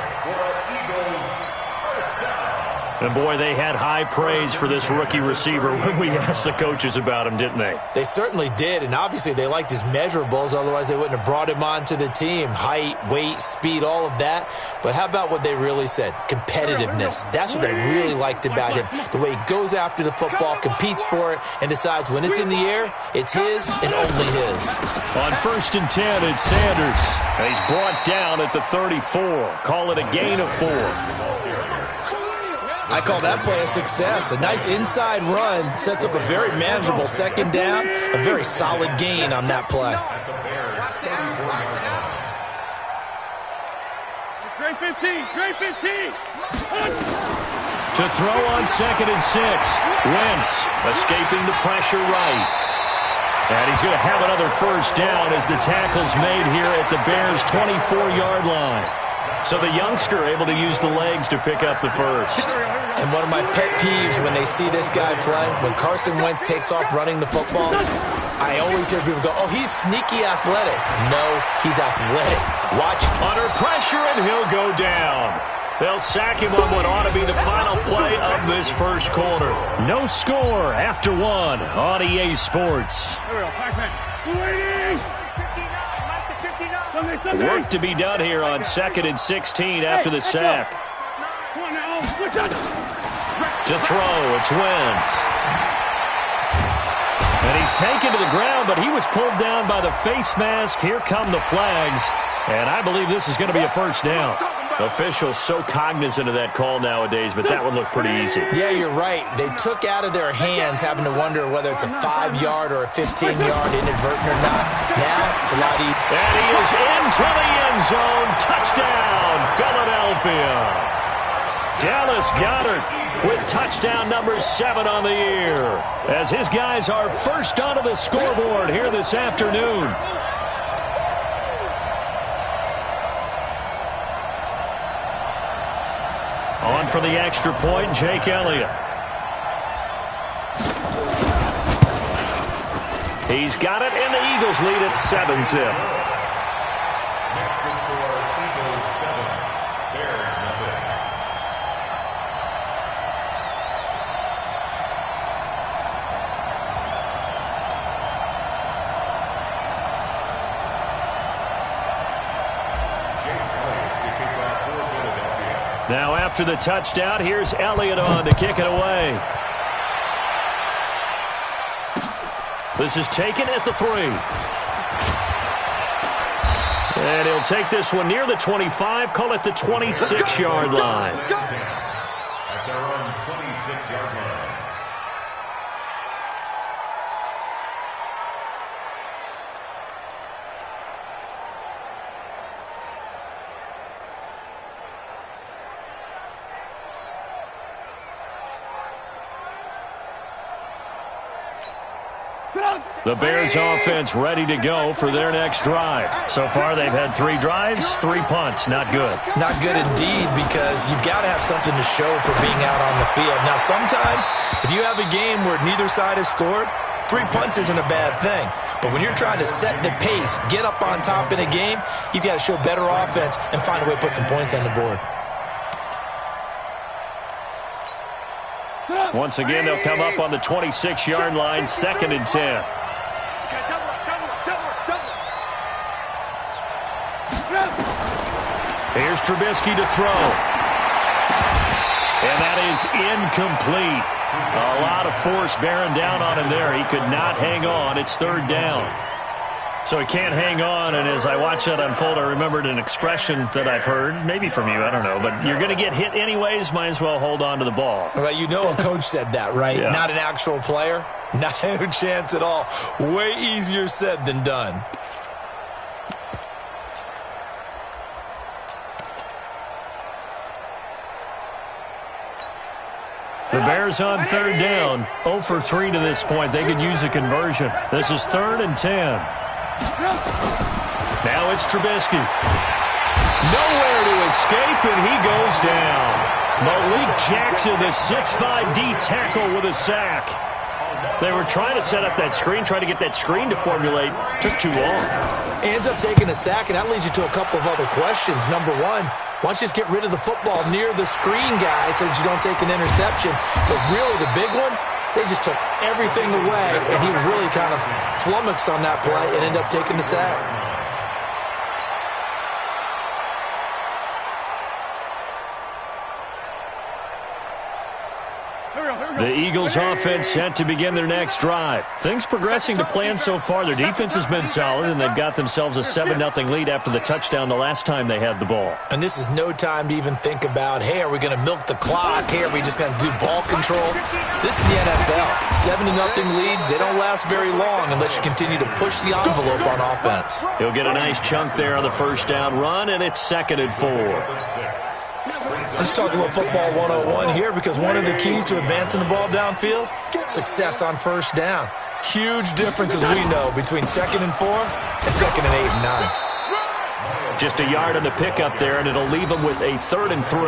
And, boy, they had high praise for this rookie receiver when we asked the coaches about him, didn't they? They certainly did, and obviously they liked his measurables. Otherwise, they wouldn't have brought him onto the team. Height, weight, speed, all of that. But how about what they really said? Competitiveness. That's what they really liked about him. The way he goes after the football, competes for it, and decides when it's in the air, it's his and only his. On 1st and 10, it's Sanders. And he's brought down at the 34. Call it a gain of 4. I call that play a success. A nice inside run sets up a very manageable second down, a very solid gain on that play. Great 15, great 15. To throw on 2nd and 6. Wentz escaping the pressure right. And he's going to have another first down as the tackle's made here at the Bears' 24-yard line. So the youngster able to use the legs to pick up the first. And one of my pet peeves when they see this guy play, when Carson Wentz takes off running the football, I always hear people go, oh, he's sneaky athletic. No, he's athletic. Watch. Under pressure, and he'll go down. They'll sack him on what ought to be the final play of this first quarter. No score after 1 on EA Sports. Work to be done here on 2nd and 16 after the sack. To throw, it's Wentz. And he's taken to the ground, but he was pulled down by the face mask. Here come the flags, and I believe this is going to be a first down. Officials so cognizant of that call nowadays, but that would look pretty easy. Yeah, you're right. They took out of their hands having to wonder whether it's a 5-yard or a 15-yard inadvertent or not. Now, it's a lot easier. And he is into the end zone. Touchdown, Philadelphia. Dallas Goedert with touchdown number 7 on the year, as his guys are first onto the scoreboard here this afternoon. On for the extra point, Jake Elliott. He's got it, and the Eagles lead at 7-zip. Next to score, Eagles 7, Bears nothing. Jake Elliott to kick off for Philadelphia. Now after the touchdown, here's Elliott on to kick it away. This is taken at the 3. And he'll take this one near the 25, call it the 26-yard line. At their own 26-yard line. The Bears offense ready to go for their next drive. So far, they've had 3 drives, 3 punts. Not good. Not good indeed, because you've got to have something to show for being out on the field. Now, sometimes, if you have a game where neither side has scored, 3 punts isn't a bad thing. But when you're trying to set the pace, get up on top in a game, you've got to show better offense and find a way to put some points on the board. Once again, they'll come up on the 26-yard line, 2nd and 10. Here's Trubisky to throw. And that is incomplete. A lot of force bearing down on him there. He could not hang on. It's 3rd down. So he can't hang on, and as I watch that unfold, I remembered an expression that I've heard, maybe from you, I don't know, but you're going to get hit anyways, might as well hold on to the ball. Well, you know a coach said that, right? Yeah. Not an actual player. No chance at all. Way easier said than done. The Bears on 3rd down, 0 for 3 to this point. They could use a conversion. This is 3rd and 10. Now it's Trubisky. Nowhere to escape, and he goes down. Malik Jackson, the 6'5" D tackle with a sack. They were trying to set up that screen, trying to get that screen to formulate. Took too long. Ends up taking a sack, and that leads you to a couple of other questions. Number one, Why don't you just get rid of the football near the screen guy so that you don't take an interception? But really, the big one, they just took everything away, and he was really kind of flummoxed on that play and ended up taking the sack. The Eagles offense set to begin their next drive. Things progressing to plan so far. Their defense has been solid, and they've got themselves a 7-0 lead after the touchdown the last time they had the ball. And this is no time to even think about, hey, are we going to milk the clock? Hey, are we just going to do ball control? This is the NFL. 7-0 leads, they don't last very long unless you continue to push the envelope on offense. He'll get a nice chunk there on the first down run, and it's 2nd and 4. Let's talk a little football 101 here, because one of the keys to advancing the ball downfield, success on first down. Huge difference, as we know, between 2nd and 4 and 2nd and 8 and 9. Just a yard on the pickup there, and it'll leave him with a 3rd and 3.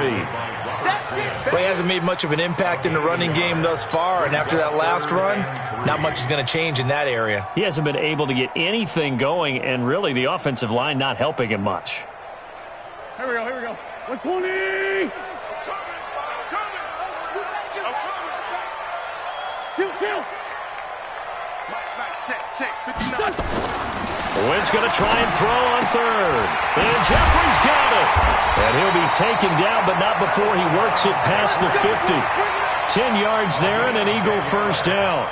Well, he hasn't made much of an impact in the running game thus far, and after that last run, not much is going to change in that area. He hasn't been able to get anything going, and really the offensive line not helping him much. Here we go. 120! Kill! Check. 59. Wynn's going to try and throw on 3rd. And Jeffrey's got it. And he'll be taken down, but not before he works it past the 50. 10 yards there and an Eagle first down.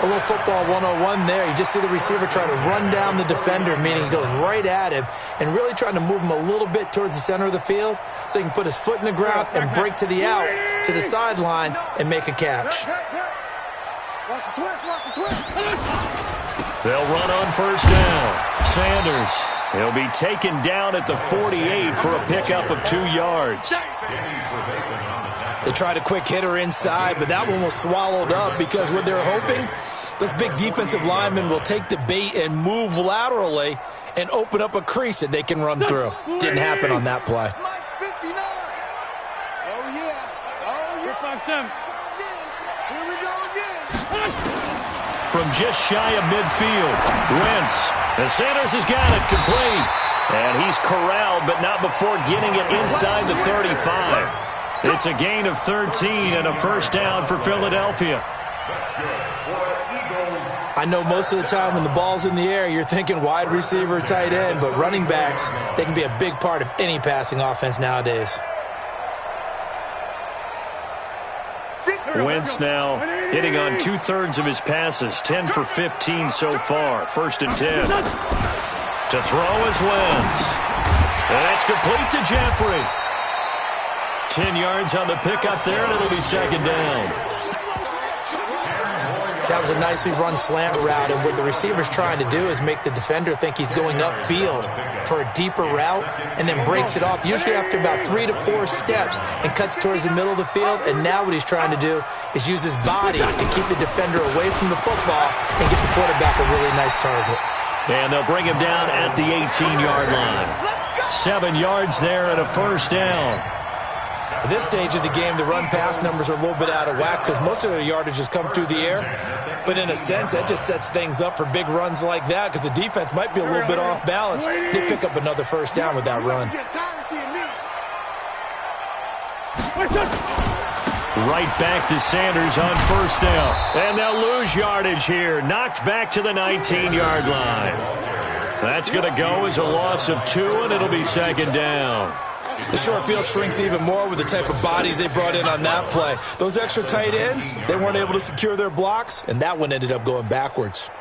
A little football 101 there. You just see the receiver trying to run down the defender, meaning he goes right at him and really trying to move him a little bit towards the center of the field so he can put his foot in the ground and break to the out, to the sideline, and make a catch. Watch the twist. They'll run on first down. Sanders, he'll be taken down at the 48 for a pickup of 2 yards. They tried a quick hitter inside, but that one was swallowed up because what they're hoping, those big defensive linemen will take the bait and move laterally and open up a crease that they can run through. Didn't happen on that play. Mike's 59. Oh, yeah. Here we go again. From just shy of midfield, Wentz. And Sanders has got it complete. And he's corralled, but not before getting it inside the 35. It's a gain of 13 and a first down for Philadelphia. I know most of the time when the ball's in the air, you're thinking wide receiver, tight end, but running backs, they can be a big part of any passing offense nowadays. Wentz now hitting on 2/3 of his passes, 10 for 15 so far. 1st and 10. To throw is Wentz. And that's complete to Jeffrey. 10 yards on the pickup there, and it'll be 2nd down. That was a nicely run slant route, and what the receiver's trying to do is make the defender think he's going upfield for a deeper route and then breaks it off, usually after about 3 to 4 steps, and cuts towards the middle of the field. And now what he's trying to do is use his body to keep the defender away from the football and get the quarterback a really nice target. And they'll bring him down at the 18-yard line. 7 yards there and a first down. At this stage of the game, the run-pass numbers are a little bit out of whack because most of their yardage has come through the air. But in a sense, that just sets things up for big runs like that because the defense might be a little bit off balance. They pick up another first down with that run. Right back to Sanders on first down. And they'll lose yardage here. Knocked back to the 19-yard line. That's going to go as a loss of 2, and it'll be 2nd down. The short field shrinks even more with the type of bodies they brought in on that play. Those extra tight ends, they weren't able to secure their blocks, and that one ended up going backwards.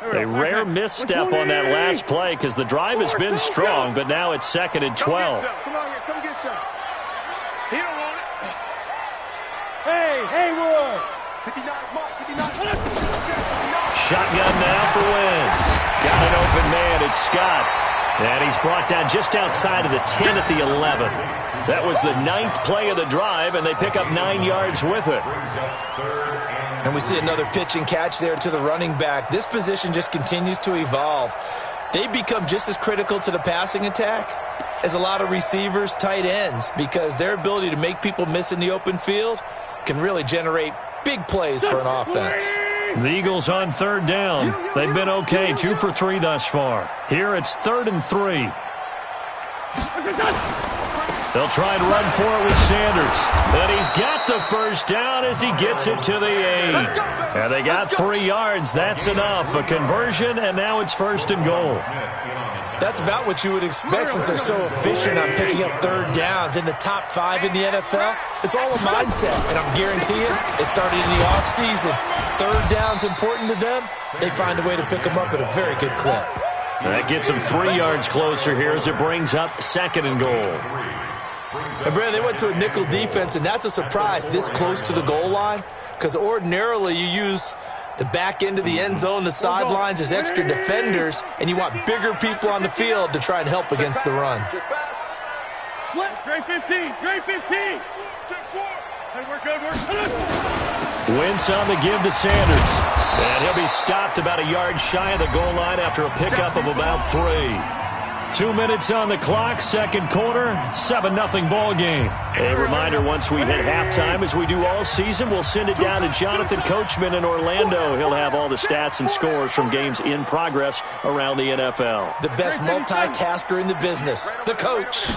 A rare misstep on that last play because the drive has been strong, but now it's 2nd and 12. Come get some. He don't want it. Hey, Haywood. 59, Mike, 59. Shotgun now for Wentz. Got an open man, it's Scott. And he's brought down just outside of the 10 at the 11. That was the 9th play of the drive, and they pick up 9 yards with it. And we see another pitch and catch there to the running back. This position just continues to evolve. They become just as critical to the passing attack as a lot of receivers, tight ends, because their ability to make people miss in the open field can really generate big plays for an offense. The Eagles on third down. They've been okay, 2 for 3 thus far. Here it's 3rd and 3. They'll try and run for it with Sanders. And he's got the first down as he gets it to the 8. And they got 3 yards. That's enough. A conversion, and now it's 1st and goal. That's about what you would expect since they're so efficient on picking up third downs. In the top 5 in the NFL, it's all a mindset. And I'm guarantee you, it started in the offseason. Third down's important to them. They find a way to pick them up at a very good clip. That gets them 3 yards closer here as it brings up 2nd and goal. And, Brad, they went to a nickel defense, and that's a surprise this close to the goal line because ordinarily you use the back end of the end zone, the sidelines as extra defenders, and you want bigger people on the field to try and help against the run. Slip. Grade 15. Grade 15. Check 4. Hey, we're good. Wentz on the give to Sanders. And he'll be stopped about a yard shy of the goal line after a pickup of about 3. 2 minutes on the clock, 2nd quarter, 7-0 ball game. A reminder, once we hit halftime, as we do all season, we'll send it down to Jonathan Coachman in Orlando. He'll have all the stats and scores from games in progress around the NFL. The best multitasker in the business, the coach.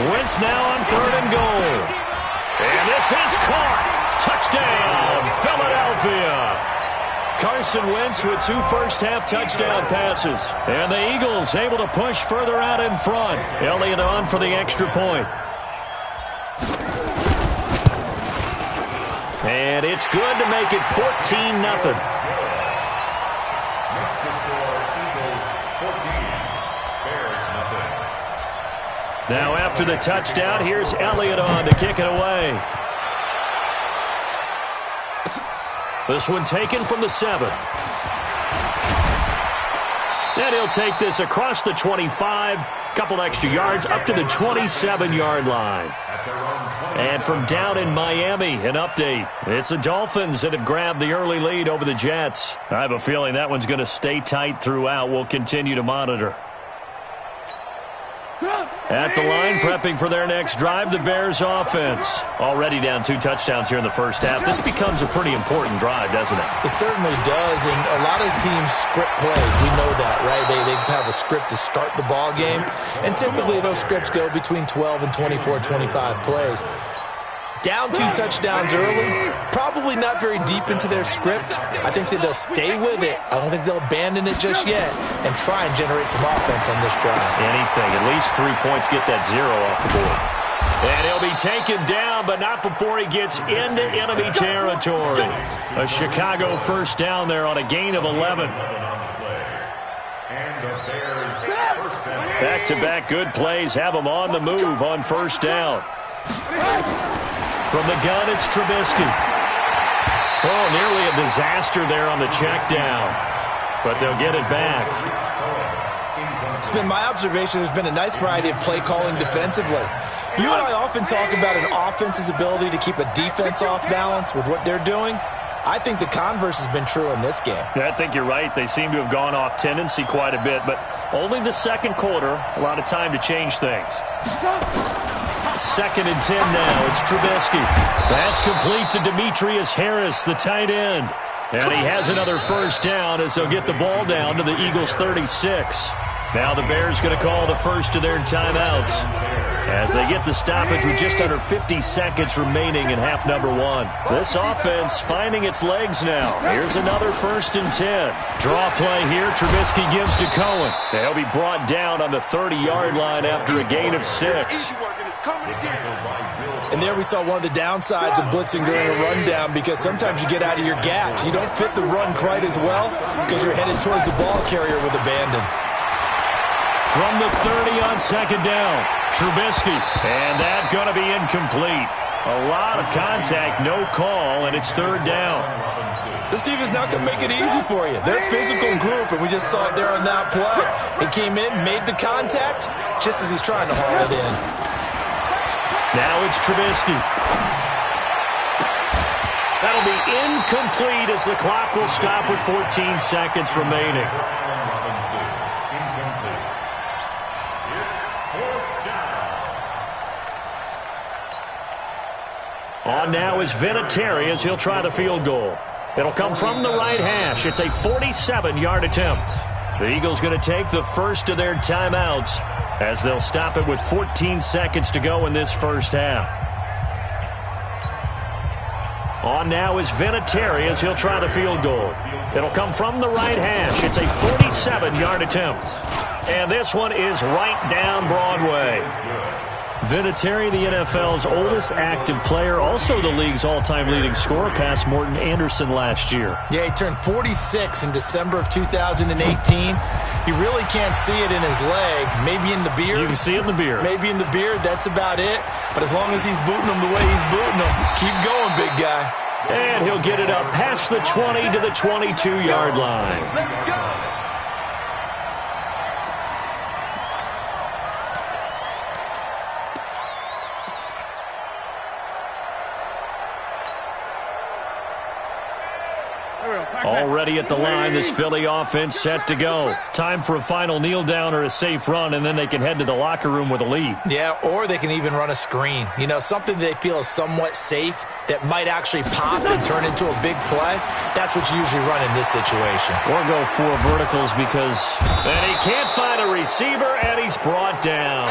Wentz now on 3rd and goal. And this is caught. Touchdown, Philadelphia. Carson Wentz with 2 first-half touchdown passes. And the Eagles able to push further out in front. Elliott on for the extra point. And it's good to make it 14-0. Next to score, Eagles 14, Bears nothing. Now after the touchdown, here's Elliott on to kick it away. This one taken from the 7. And he'll take this across the 25. Couple extra yards up to the 27-yard line. And from down in Miami, an update. It's the Dolphins that have grabbed the early lead over the Jets. I have a feeling that one's going to stay tight throughout. We'll continue to monitor. At the line, prepping for their next drive, the Bears offense. Already down 2 touchdowns here in the first half. This becomes a pretty important drive, doesn't it? It certainly does, and a lot of teams script plays. We know that, right? They have a script to start the ball game, and typically those scripts go between 12 and 24, 25 plays. Down 2 touchdowns early, probably not very deep into their script. I think that they'll stay with it. I don't think they'll abandon it just yet and try and generate some offense on this drive. Anything. At least 3 points, get that 0 off the board. And he'll be taken down, but not before he gets into enemy territory. A Chicago first down there on a gain of 11. Back-to-back good plays have them on the move on first down. From the gun, it's Trubisky. Oh, nearly a disaster there on the check down. But they'll get it back. It's been my observation there's been a nice variety of play calling defensively. You and I often talk about an offense's ability to keep a defense off balance with what they're doing. I think the converse has been true in this game. I think you're right. They seem to have gone off tendency quite a bit, but only the 2nd quarter, a lot of time to change things. 2nd and 10 now. It's Trubisky. That's complete to Demetrius Harris, the tight end. And he has another first down as they'll get the ball down to the Eagles' 36. Now the Bears going to call the first of their timeouts as they get the stoppage with just under 50 seconds remaining in half number 1. This offense finding its legs now. Here's another 1st and 10. Draw play here. Trubisky gives to Cohen. They'll be brought down on the 30-yard line after a gain of 6. And there we saw one of the downsides of blitzing during a rundown because sometimes you get out of your gaps. You don't fit the run quite as well because you're headed towards the ball carrier with abandon. From the 30 on 2nd down, Trubisky. And that going to be incomplete. A lot of contact, no call, and it's 3rd down. This team is not going to make it easy for you. They're a physical group, and we just saw it there on that play. He came in, made the contact, just as he's trying to haul it in. Now it's Trubisky. That'll be incomplete as the clock will stop with 14 seconds remaining. On now is Vinatieri as he'll try the field goal. It'll come from the right hash. It's a 47-yard attempt. The Eagles going to take the first of their timeouts as they'll stop it with 14 seconds to go in this first half. On now is Vinatieri as he'll try the field goal. It'll come from the right hash. It's a 47-yard attempt. And this one is right down Broadway. Vinatieri, the NFL's oldest active player, also the league's all-time leading scorer, past Morton Anderson last year. Yeah, he turned 46 in December of 2018. He really can't see it in his leg, maybe in the beard. You can see it in the beard. Maybe in the beard, that's about it. But as long as he's booting them the way he's booting them, keep going, big guy. And he'll get it up past the 20 to the 22-yard line. Let's go. Already at the line, this Philly offense set to go. Time for a final kneel down or a safe run, and then they can head to the locker room with a lead. Yeah, or they can even run a screen. You know, something they feel is somewhat safe that might actually pop and turn into a big play. That's what you usually run in this situation. Or go four verticals because and he can't find a receiver, and he's brought down.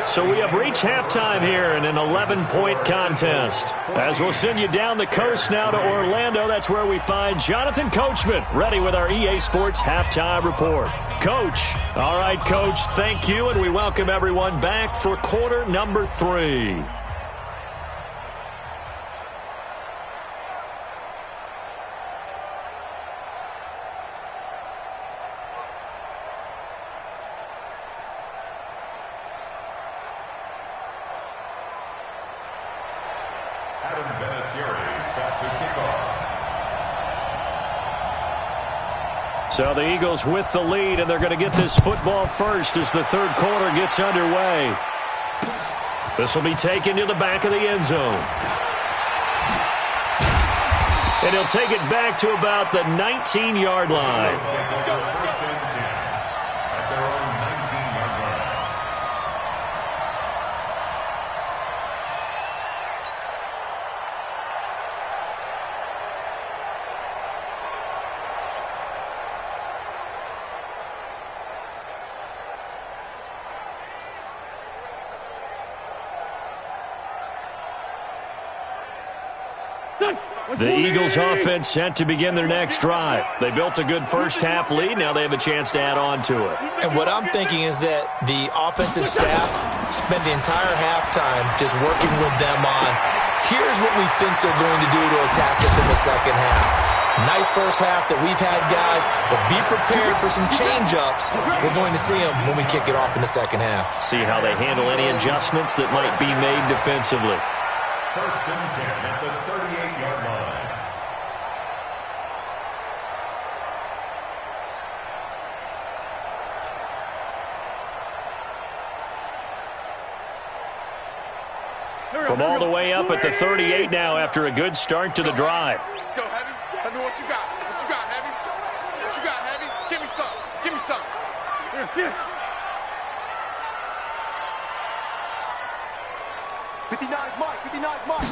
So we have reached halftime here in an 11-point contest. As we'll send you down the coast now to Orlando, that's where we find Jonathan Coachman, ready with our EA Sports Halftime Report. Coach. All right, Coach, thank you, and we welcome everyone back for quarter number 3. So the Eagles with the lead, and they're going to get this football first as the third quarter gets underway. This will be taken to the back of the end zone. And he'll take it back to about the 19-yard line. The Eagles offense set to begin their next drive. They built a good first half lead. Now they have a chance to add on to it. And what I'm thinking is that the offensive staff spent the entire halftime just working with them on, here's what we think they're going to do to attack us in the second half. Nice first half that we've had, guys, but be prepared for some change-ups. We're going to see them when we kick it off in the second half. See how they handle any adjustments that might be made defensively. First and 10 at the 38-yard line. From all the way up at the 38 now after a good start to the drive. Let's go, Heavy. Tell me what you got. What you got, Heavy? What you got, Heavy? Give me some. Give me some. Here. 59's Mike. 59's Mike.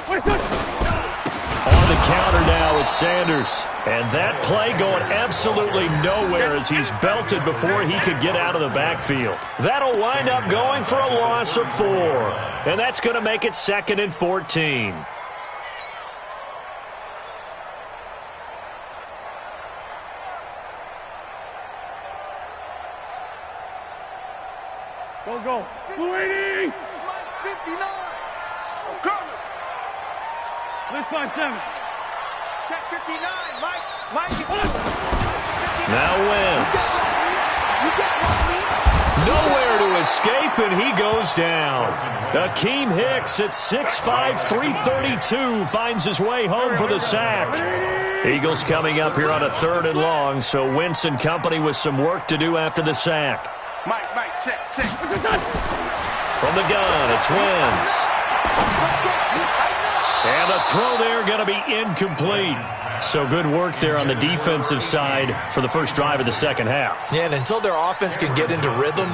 On the counter now, it's Sanders. And that play going absolutely nowhere as he's belted before he could get out of the backfield. That'll wind up going for a loss of 4. And that's going to make it 2nd and 14. Go. 280. Mike's 59. I'm coming. Let's find 7. Check 59. Mike is 59. Now Wentz. You got one, Nowhere to escape, and he goes down. Akeem Hicks at 6'5", 332 finds his way home for the sack. Eagles coming up here on a 3rd and long, so Wentz and company with some work to do after the sack. Mike, check. From the gun, it's Wentz. And the throw there going to be incomplete. So good work there on the defensive side for the first drive of the second half. Yeah, and until their offense can get into rhythm,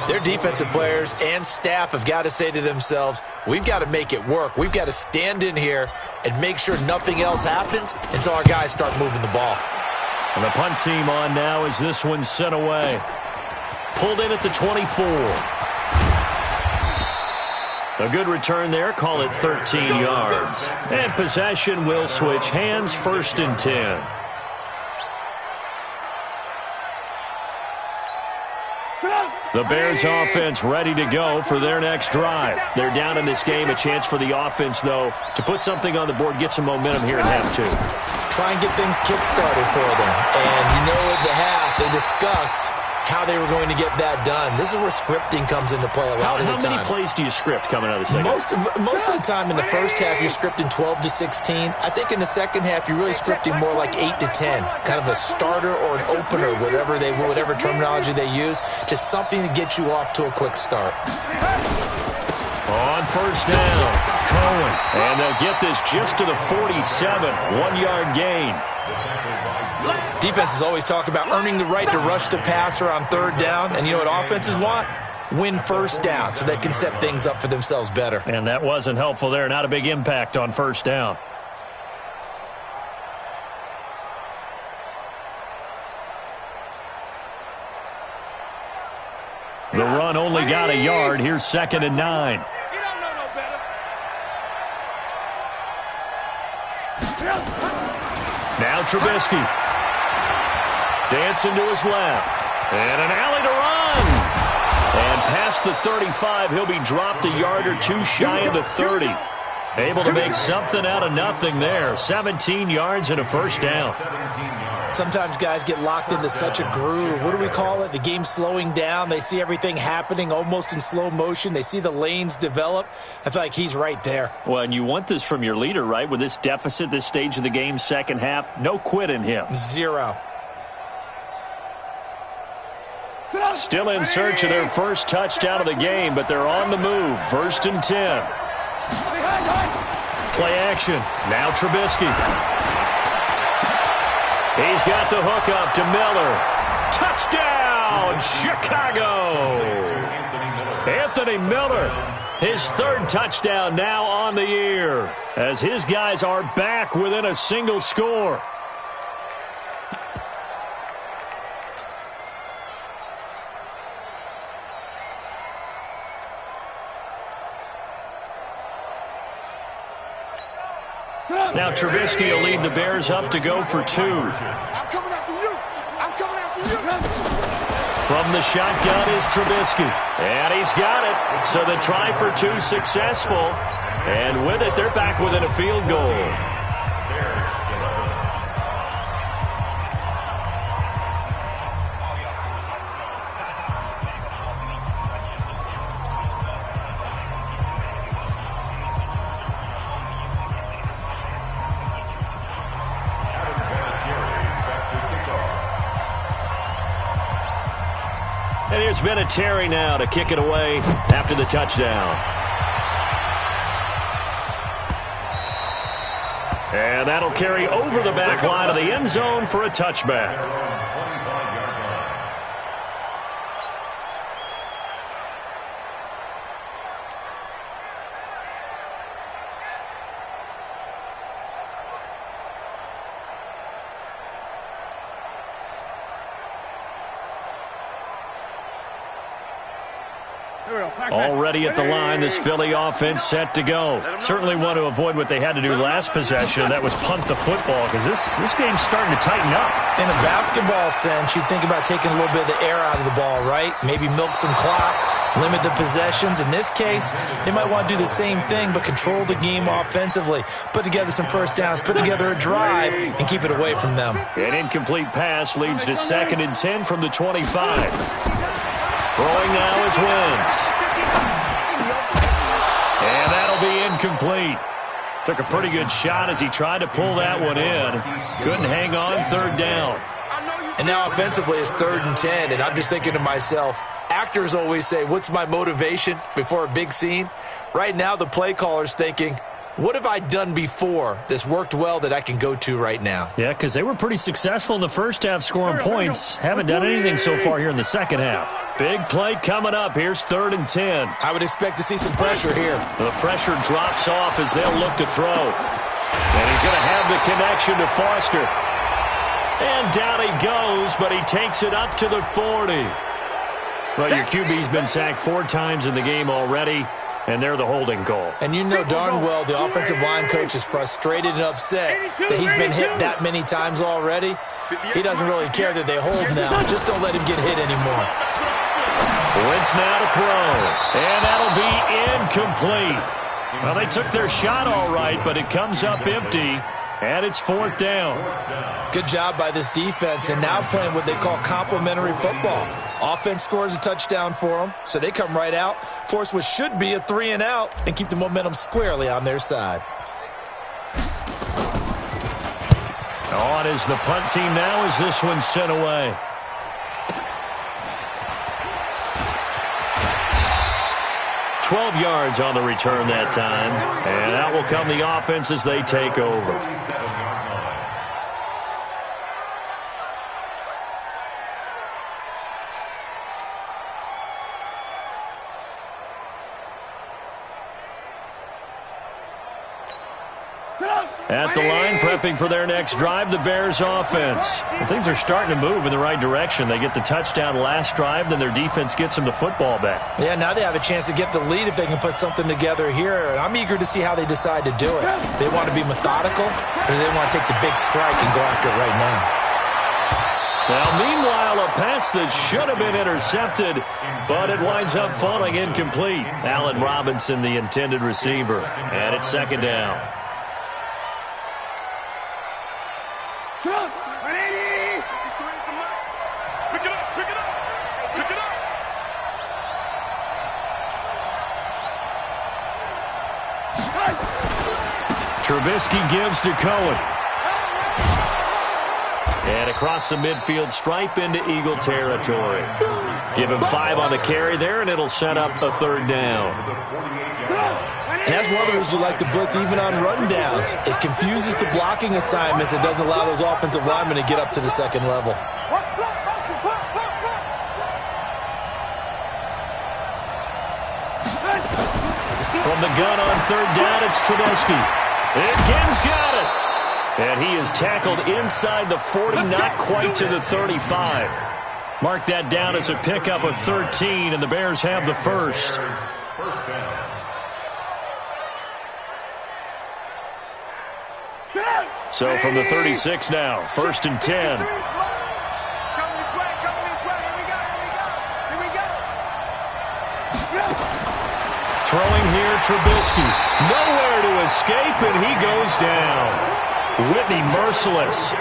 their defensive players and staff have got to say to themselves, we've got to make it work. We've got to stand in here and make sure nothing else happens until our guys start moving the ball. And the punt team on now as this one's sent away. Pulled in at the 24. A good return there. Call it 13 yards. And possession will switch hands, 1st and 10. The Bears offense ready to go for their next drive. They're down in this game. A chance for the offense, though, to put something on the board, get some momentum here in half 2. Try and get things kick-started for them. And you know at the half, they discussed how they were going to get that done. This is where scripting comes into play a lot of the time. How many plays do you script coming out of the second? Most of the time in the first half, you're scripting 12 to 16. I think in the second half, you're really scripting more like 8 to 10. Kind of a starter or an opener, whatever terminology they use, just something to get you off to a quick start. On first down, Cohen. And they'll get this just to the 47th, 1-yard gain. Defenses always talk about earning the right to rush the passer on third down. And you know what offenses want? Win first down so they can set things up for themselves better. And that wasn't helpful there. Not a big impact on first down. The run only got a yard. Here's 2nd and 9. Now Trubisky. Dancing to his left. And an alley to run. And past the 35, he'll be dropped a yard or two shy of the 30. Able to make something out of nothing there. 17 yards and a first down. Sometimes guys get locked into such a groove. What do we call it? The game's slowing down. They see everything happening almost in slow motion. They see the lanes develop. I feel like he's right there. Well, and you want this from your leader, right? With this deficit, this stage of the game, second half, no quit in him. 0. Still in search of their first touchdown of the game, but they're on the move. 1st and 10. Play action. Now Trubisky. He's got the hook up to Miller. Touchdown, Chicago! Anthony Miller, his 3rd touchdown now on the year, as his guys are back within a single score. Now Trubisky will lead the Bears up to go for 2. I'm coming after you. I'm coming after you. From the shotgun is Trubisky. And he's got it. So the try for 2 successful. And with it, they're back within a field goal. And here's Vinatieri now to kick it away after the touchdown. And that'll carry over the back line of the end zone for a touchback. Already at the line, this Philly offense set to go. Certainly want to avoid what they had to do last possession. That was punt the football, because this game's starting to tighten up. In a basketball sense, you'd think about taking a little bit of the air out of the ball, right? Maybe milk some clock, limit the possessions. In this case, they might want to do the same thing, but control the game offensively. Put together some first downs, put together a drive, and keep it away from them. An incomplete pass leads to 2nd and 10 from the 25. Throwing now is Wentz. And that'll be incomplete. Took a pretty good shot as he tried to pull that one in. Couldn't hang on, 3rd down. And now offensively it's 3rd and 10, and I'm just thinking to myself, actors always say, what's my motivation before a big scene? Right now the play caller's thinking, what have I done before that's worked well that I can go to right now? Yeah, because they were pretty successful in the first half scoring points. Haven't done anything so far here in the second half. Big play coming up. Here's 3rd and 10. I would expect to see some pressure here. The pressure drops off as they'll look to throw. And he's going to have the connection to Foster. And down he goes, but he takes it up to the 40. Well, your QB's been sacked 4 times in the game already, and they're the holding call. And you know darn well the offensive line coach is frustrated and upset that he's been hit that many times already. He doesn't really care that they hold now. Just don't let him get hit anymore. Wentz now to throw, and that'll be incomplete. Well, they took their shot all right, but it comes up empty, and it's 4th down. Good job by this defense, and now playing what they call complementary football. Offense scores a touchdown for them, so they come right out, force what should be a 3-and-out, and keep the momentum squarely on their side. On is the punt team now as this one's sent away. $12 yards on the return that time, and out will come the offense as they take over. At the line, prepping for their next drive, the Bears offense. And things are starting to move in the right direction. They get the touchdown last drive, then their defense gets them the football back. Yeah, now they have a chance to get the lead if they can put something together here. And I'm eager to see how they decide to do it. Do they want to be methodical, or do they want to take the big strike and go after it right now? Now, meanwhile, a pass that should have been intercepted, but it winds up falling incomplete. Allen Robinson, the intended receiver, and it's 2nd down. Trubisky gives to Cohen. And across the midfield stripe into Eagle territory. Give him 5 on the carry there, and it'll set up a 3rd down. And that's one of the reasons you like to blitz even on rundowns. It confuses the blocking assignments. It doesn't allow those offensive linemen to get up to the 2nd level. From the gun on 3rd down, it's Trubisky. Again's got it. And he is tackled inside the 40, not quite to the 35. Mark that down as a pickup of 13, and the Bears have the first. So from the 36 now, 1st and 10. Throwing here, Trubisky. Nowhere to escape, and he goes down. Whitney merciless,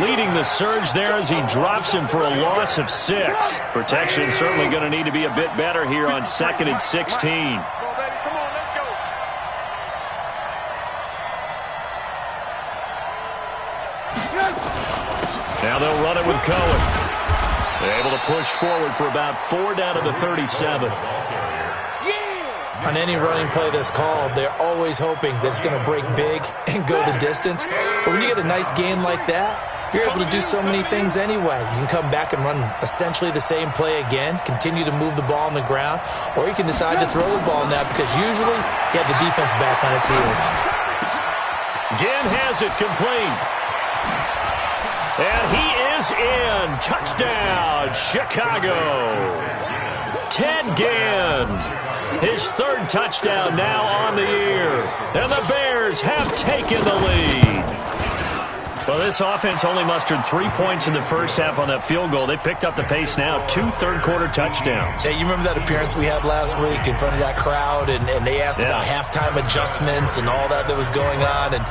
leading the surge there as he drops him for a loss of 6. Protection certainly going to need to be a bit better here on 2nd and 16. Now they'll run it with Cohen. They're able to push forward for about 4 down to the 37. On any running play that's called, they're always hoping that it's going to break big and go the distance. But when you get a nice gain like that, you're able to do so many things anyway. You can come back and run essentially the same play again, continue to move the ball on the ground, or you can decide to throw the ball now because usually you have the defense back on its heels. Ginn has it complete. And he is in. Touchdown, Chicago. Ted Ginn. His 3rd touchdown now on the year. And the Bears have taken the lead. Well, this offense only mustered 3 points in the first half on that field goal. They picked up the pace now. 2 third-quarter touchdowns. Hey, you remember that appearance we had last week in front of that crowd? And they asked about halftime adjustments and all that was going on. And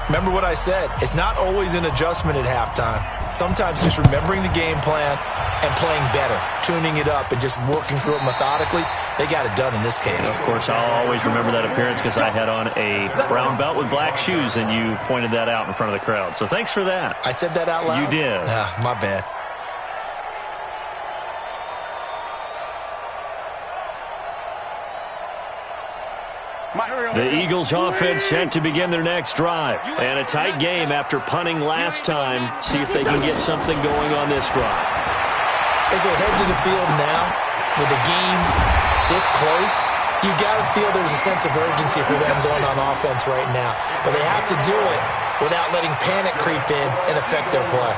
remember what I said. It's not always an adjustment at halftime. Sometimes just remembering the game plan and playing better, tuning it up and just working through it methodically. They got it done in this case. Of course, I'll always remember that appearance because I had on a brown belt with black shoes, and you pointed that out in front of the crowd. So thanks for that. I said that out loud? You did. My bad. The Eagles offense set to begin their next drive. And a tight game after punting last time. See if they can get something going on this drive. As they head to the field now, with the game this close, you got to feel there's a sense of urgency for them going on offense right now. But they have to do it without letting panic creep in and affect their play.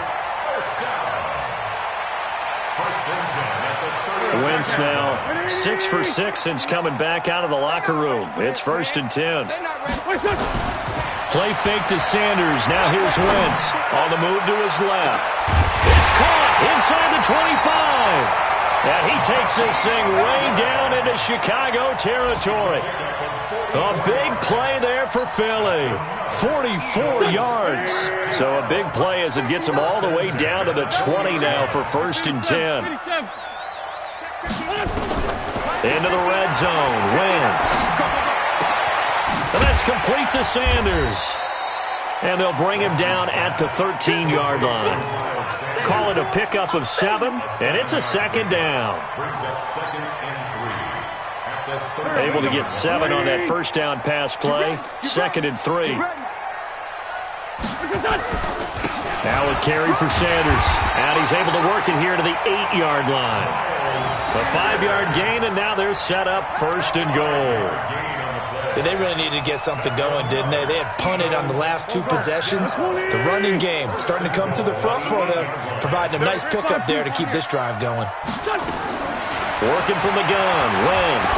Wentz now 6 for 6 since coming back out of the locker room. It's 1st and 10. Play fake to Sanders. Now here's Wentz on the move to his left. It's caught inside the 25. And he takes this thing way down into Chicago territory. A big play there for Philly. 44 yards. So a big play as it gets him all the way down to the 20 now for 1st and 10. Into the red zone. Wentz. And that's complete to Sanders. And they'll bring him down at the 13-yard line. Call it a pickup of 7, and it's a 2nd down. Able to get 7 on that 1st down pass play. 2nd and 3. Now a carry for Sanders. And he's able to work it here to the 8-yard line. A 5-yard gain, and now they're set up 1st and goal. They really needed to get something going, didn't they? They had punted on the last 2 possessions. The running game starting to come to the front for them, providing a nice pickup there to keep this drive going. Working from the gun, Wentz.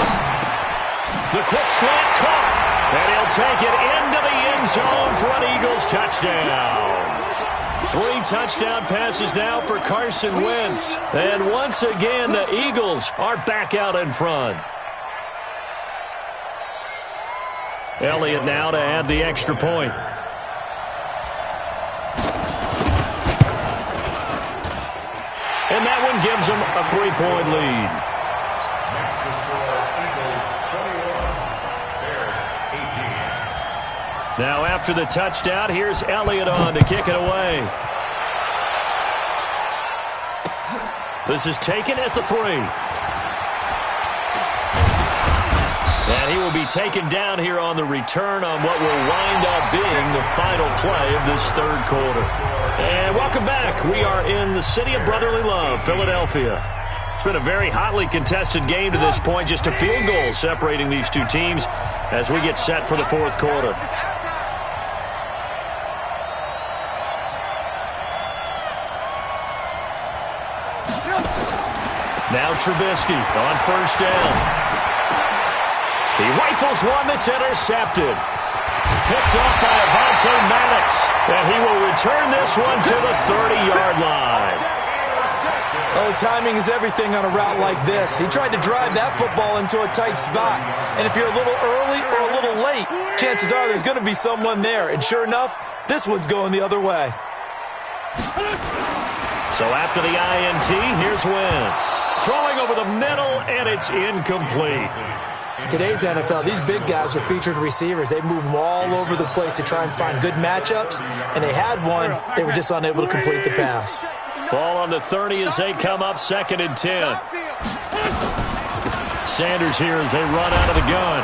The quick slant caught, and he'll take it into the end zone for an Eagles touchdown. 3 touchdown passes now for Carson Wentz. And once again, the Eagles are back out in front. Elliott now to add the extra point. And that one gives them a 3-point lead. Next to score, Eagles 21, Bears 18. Now after the touchdown, here's Elliott on to kick it away. This is taken at the 3. And he will be taken down here on the return on what will wind up being the final play of this 3rd quarter. And welcome back. We are in the city of brotherly love, Philadelphia. It's been a very hotly contested game to this point. Just a field goal separating these 2 teams as we get set for the 4th quarter. Now Trubisky on 1st down. He rifles one that's intercepted. Picked off by Avonte Maddox. And he will return this one to the 30-yard line. Oh, timing is everything on a route like this. He tried to drive that football into a tight spot. And if you're a little early or a little late, chances are there's going to be someone there. And sure enough, this one's going the other way. So after the INT, here's Wentz. Throwing over the middle, and it's incomplete. Today's NFL, these big guys are featured receivers. They move them all over the place to try and find good matchups, and they had one. They were just unable to complete the pass. Ball on the 30 as they come up 2nd and 10. Sanders here as they run out of the gun.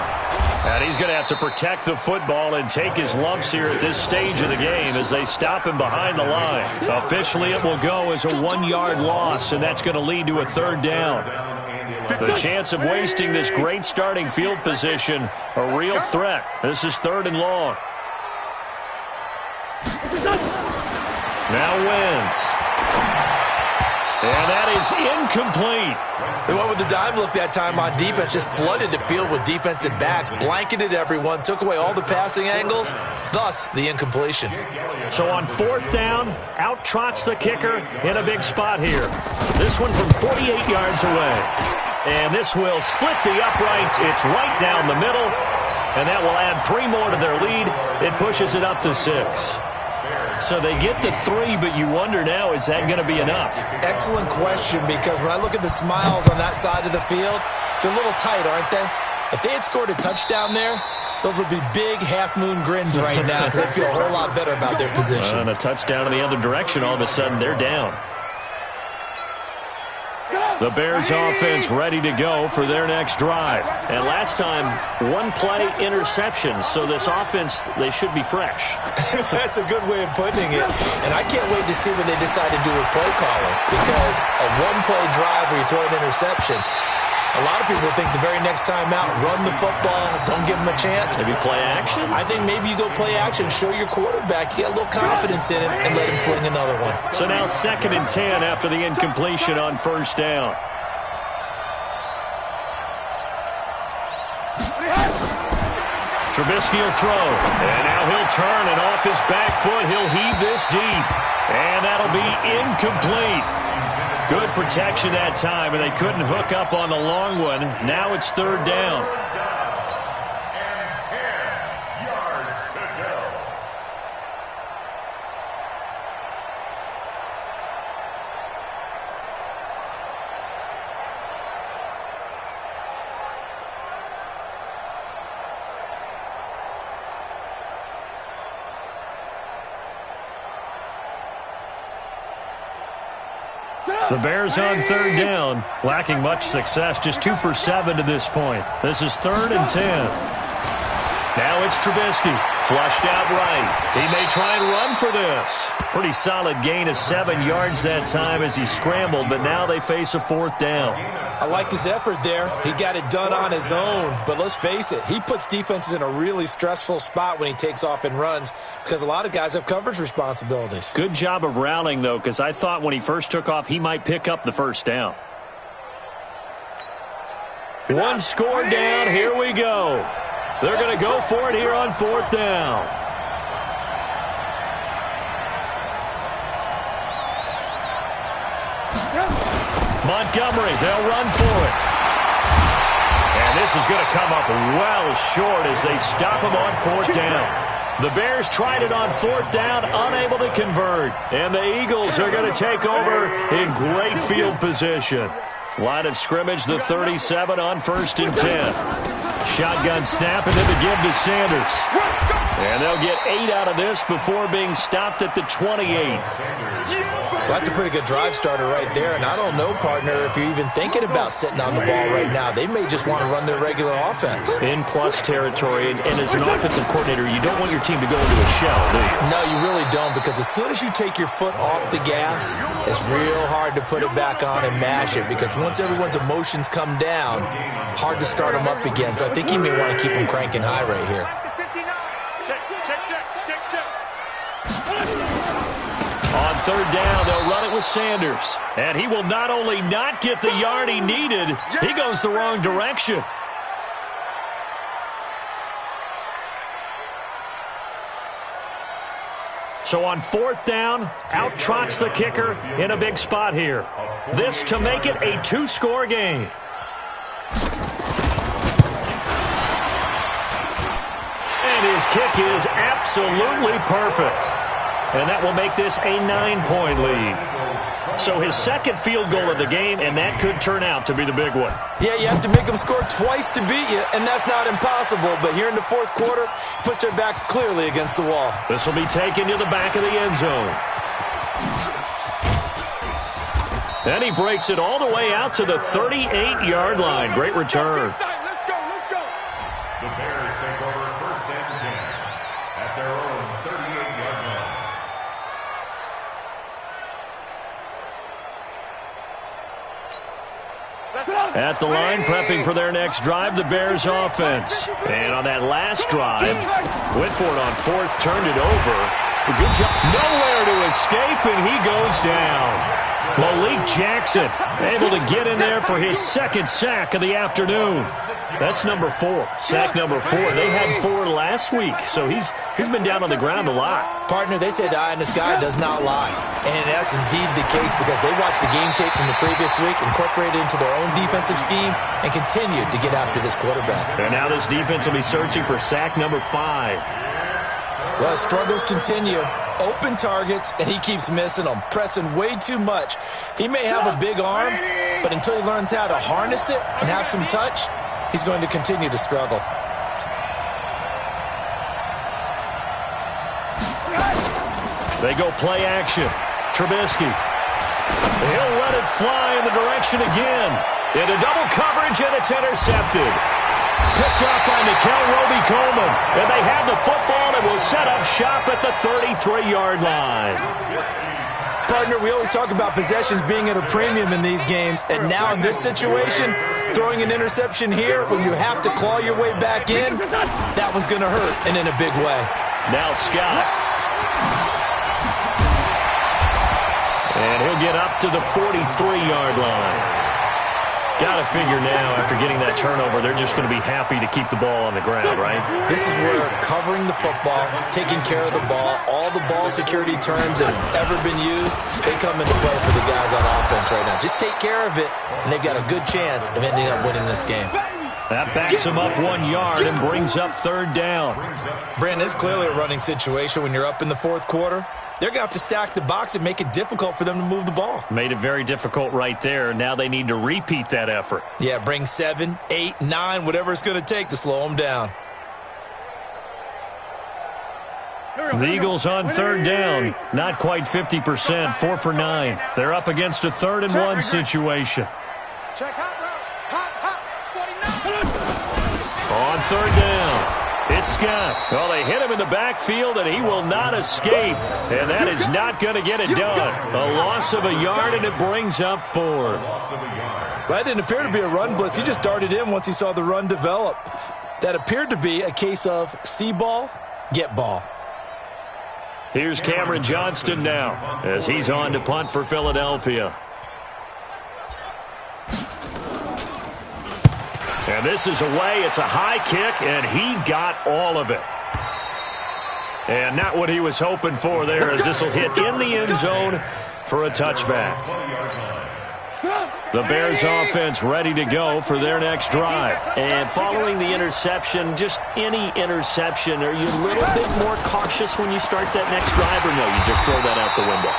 And he's going to have to protect the football and take his lumps here at this stage of the game as they stop him behind the line. Officially, it will go as a 1-yard loss, and that's going to lead to a 3rd down. The chance of wasting this great starting field position, a real threat. This is 3rd and long. Now Wentz. And that is incomplete. They went with the dive look that time on defense, just flooded the field with defensive backs, blanketed everyone, took away all the passing angles, thus the incompletion. So on 4th down, out trots the kicker in a big spot here. This one from 48 yards away. And this will split the uprights. It's right down the middle. And that will add 3 more to their lead. It pushes it up to 6. So they get to 3, but you wonder now, is that going to be enough? Excellent question, because when I look at the smiles on that side of the field, they're a little tight, aren't they? If they had scored a touchdown there, those would be big half-moon grins right now because they feel a whole lot better about their position. And a touchdown in the other direction, all of a sudden they're down. The Bears offense ready to go for their next drive. And last time, one play interception. So this offense, they should be fresh. That's a good way of putting it. And I can't wait to see what they decide to do with play calling. Because a one-play drive where you throw an interception, a lot of people think the very next time out, run the football, don't give them a chance. Maybe play action? I think maybe you go play action, show your quarterback, you get a little confidence in him, and let him fling another one. So now 2nd and 10 after the incompletion on 1st down. Trubisky will throw, and now he'll turn, and off his back foot, he'll heave this deep. And that'll be incomplete. Good protection that time, and they couldn't hook up on the long one. Now it's 3rd down. And 10 yards to go. The Bears on 3rd down, lacking much success, just 2 for 7 to this point. This is 3rd and 10. Now it's Trubisky, flushed out right. He may try and run for this. Pretty solid gain of 7 yards that time as he scrambled, but now they face a 4th down. I liked his effort there. He got it done on his own. But let's face it, he puts defenses in a really stressful spot when he takes off and runs because a lot of guys have coverage responsibilities. Good job of rallying, though, because I thought when he first took off, he might pick up the 1st down. One score down. Here we go. They're going to go for it here on 4th down. Montgomery, they'll run for it. And this is going to come up well short as they stop him on 4th down. The Bears tried it on 4th down, unable to convert. And the Eagles are going to take over in great field position. Line of scrimmage, the 37 on 1st and 10. Shotgun snap and then the give to Sanders. And they'll get 8 out of this before being stopped at the 28. Well, that's a pretty good drive starter right there. And I don't know, partner, if you're even thinking about sitting on the ball right now. They may just want to run their regular offense. In plus territory, and as an offensive coordinator, you don't want your team to go into a shell, do you? No, you really don't, because as soon as you take your foot off the gas, it's real hard to put it back on and mash it, because once everyone's emotions come down, hard to start them up again. So I think you may want to keep them cranking high right here. On 3rd down, they'll run it with Sanders. And he will not only not get the yard he needed, he goes the wrong direction. So on 4th down, out trots the kicker in a big spot here. This to make it a 2-score game. And his kick is absolutely perfect. And that will make this a 9-point lead. So his 2nd field goal of the game, and that could turn out to be the big one. Yeah, you have to make them score twice to beat you, and that's not impossible. But here in the 4th quarter, puts their backs clearly against the wall. This will be taken to the back of the end zone. And he breaks it all the way out to the 38-yard line. Great return. The Bears take over 1st and 10 at their own 38-yard line. At the line, prepping for their next drive, the Bears offense. And on that last drive, went for it on 4th, turned it over. Good job. Nowhere to escape, and he goes down. Malik Jackson able to get in there for his 2nd sack of the afternoon. That's number 4. Sack number 4. They had 4 last week, so he's been down on the ground a lot. Partner, they say the eye in the sky does not lie. And that's indeed the case because they watched the game tape from the previous week, incorporated it into their own defensive scheme, and continued to get after this quarterback. And now this defense will be searching for sack number 5. Well, struggles continue. Open targets, and he keeps missing them, pressing way too much. He may have a big arm, but until he learns how to harness it and have some touch, he's going to continue to struggle. They go play action. Trubisky. He'll let it fly in the direction again. Into double coverage, and it's intercepted. Picked up by Nickel Roby-Coleman. And they have the football and will set up shop at the 33-yard line. Partner, we always talk about possessions being at a premium in these games. And now in this situation, throwing an interception here when you have to claw your way back in, that one's going to hurt, and in a big way. Now Scott. And he'll get up to the 43-yard line. Got to figure now, after getting that turnover, they're just going to be happy to keep the ball on the ground, right? This is where covering the football, taking care of the ball, all the ball security terms that have ever been used, they come into play for the guys on offense right now. Just take care of it, and they've got a good chance of ending up winning this game. That backs him up 1 yard and brings up third down. Brandon, it's clearly a running situation when you're up in the fourth quarter. They're going to have to stack the box and make it difficult for them to move the ball. Made it very difficult right there. Now they need to repeat that effort. Yeah, bring 7, 8, 9, whatever it's going to take to slow them down. The Eagles on third down. Not quite 50%, 4 for 9. They're up against a 3rd and 1 situation. On third down, it's Scott. Well, they hit him in the backfield, and he will not escape. And that is not going to get it done. A loss of a yard, and it brings up 4th. That didn't appear to be a run blitz. He just darted in once he saw the run develop. That appeared to be a case of see ball, get ball. Here's Cameron Johnston now as he's on to punt for Philadelphia. And this is away. It's a high kick, and he got all of it. And not what he was hoping for there, as this will hit in the end zone for a touchback. The Bears offense ready to go for their next drive. And following the interception, just any interception, are you a little bit more cautious when you start that next drive, or no, you just throw that out the window?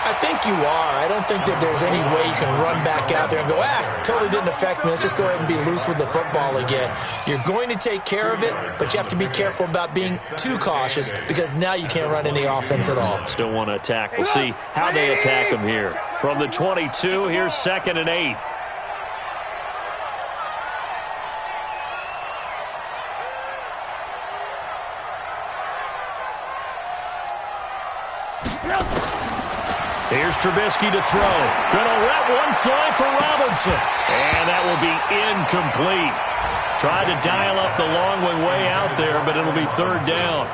I think you are. I don't think that there's any way you can run back out there and go, totally didn't affect me. Let's just go ahead and be loose with the football again. You're going to take care of it, but you have to be careful about being too cautious because now you can't run any offense at all. Still want to attack. We'll see how they attack him here. From the 22, here's 2nd and 8. Here's Trubisky to throw. Gonna let one fly for Robinson. And that will be incomplete. Tried to dial up the long way out there, but it'll be 3rd down.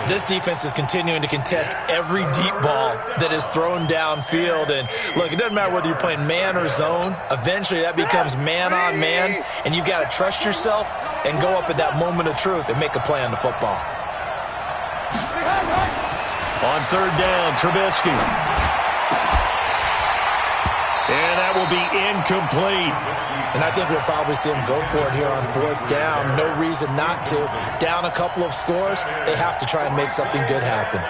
This defense is continuing to contest every deep ball that is thrown downfield. And look, it doesn't matter whether you're playing man or zone. Eventually that becomes man on man, and you've got to trust yourself and go up at that moment of truth and make a play on the football. On 3rd down, Trubisky. And that will be incomplete. And I think we'll probably see him go for it here on 4th down. No reason not to. Down a couple of scores, they have to try and make something good happen.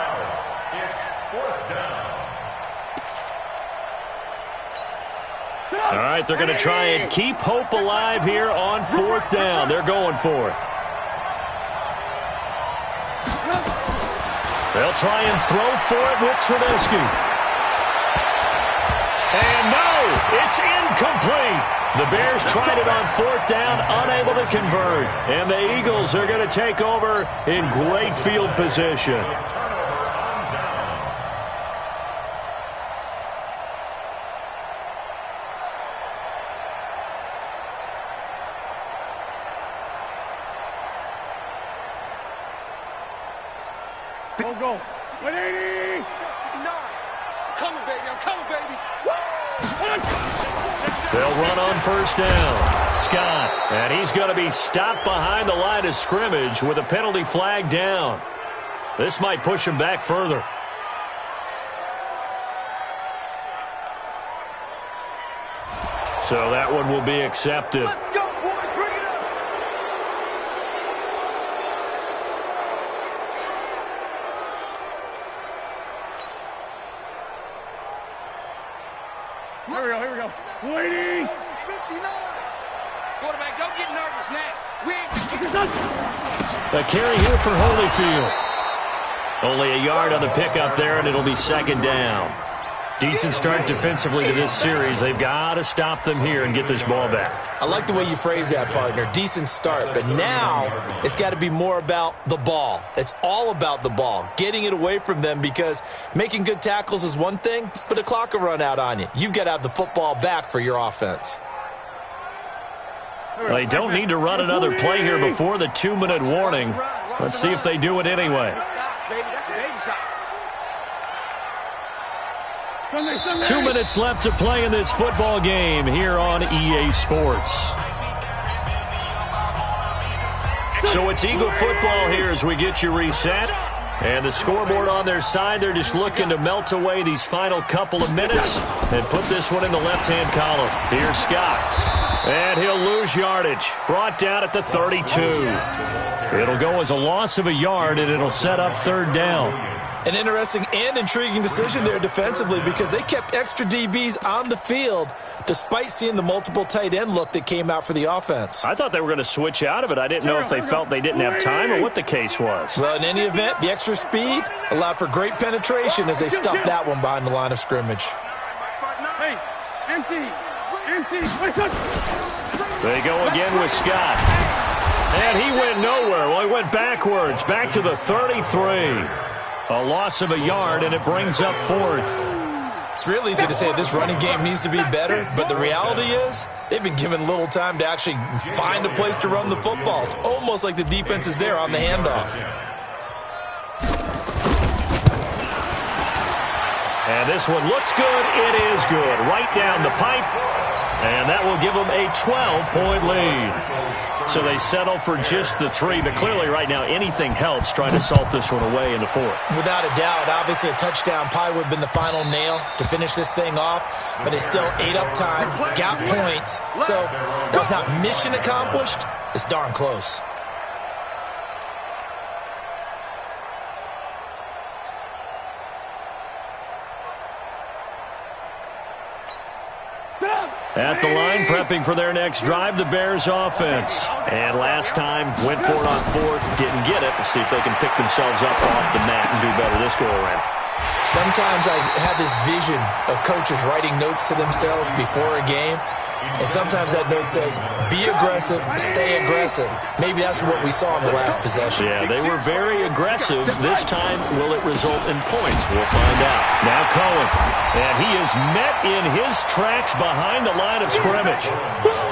All right, they're going to try and keep hope alive here on 4th down. They're going for it. They'll try and throw for it with Trubisky. And no, it's incomplete. The Bears tried it on 4th down, unable to convert. And the Eagles are going to take over in great field position. Go. 180. I'm coming, baby. I'm coming, baby. They'll run on 1st down. Scott, and he's going to be stopped behind the line of scrimmage with a penalty flag down. This might push him back further. So that one will be accepted. Let's go, boys. Bring it up. Here we go. Waiting. 59. Quarterback, don't get nervous now. We ain't A carry here for Holyfield. Only a yard on the pickup there, and it'll be 2nd down. Decent start defensively to this series. They've got to stop them here and get this ball back. I like the way you phrase that, partner. Decent start. But now it's got to be more about the ball. It's all about the ball. Getting it away from them, because making good tackles is one thing, but the clock will run out on you. You've got to have the football back for your offense. They don't need to run another play here before the 2-minute warning. Let's see if they do it anyway. 2 minutes left to play in this football game here on EA Sports. So it's Eagle football here as we get you reset. And the scoreboard on their side, they're just looking to melt away these final couple of minutes and put this one in the left-hand column. Here's Scott. And he'll lose yardage. Brought down at the 32. It'll go as a loss of a yard, and it'll set up 3rd down. An interesting and intriguing decision there defensively, because they kept extra DBs on the field despite seeing the multiple tight end look that came out for the offense. I thought they were going to switch out of it. I didn't know if they felt they didn't have time or what the case was. Well, in any event, the extra speed allowed for great penetration as they stuffed that one behind the line of scrimmage. Hey, empty. They go again with Scott. And he went nowhere. Well, he went backwards, back to the 33. A loss of a yard, and it brings up 4th. It's real easy to say this running game needs to be better, but the reality is they've been given little time to actually find a place to run the football. It's almost like the defense is there on the handoff. And this one looks good. It is good. Right down the pipe. And that will give them a 12-point lead. So they settle for just the 3. But clearly right now anything helps trying to salt this one away in the 4th. Without a doubt. Obviously a touchdown probably would have been the final nail to finish this thing off. But it's still ate up time. Got points. So it was not mission accomplished. It's darn close. At the line, prepping for their next drive, the Bears offense. And last time, went for it on 4th, didn't get it. We'll see if they can pick themselves up off the mat and do better this go-around. Sometimes I have this vision of coaches writing notes to themselves before a game. And sometimes that note says, be aggressive, stay aggressive. Maybe that's what we saw in the last possession. Yeah, they were very aggressive. This time, will it result in points? We'll find out. Now Cohen. And he is met in his tracks behind the line of scrimmage.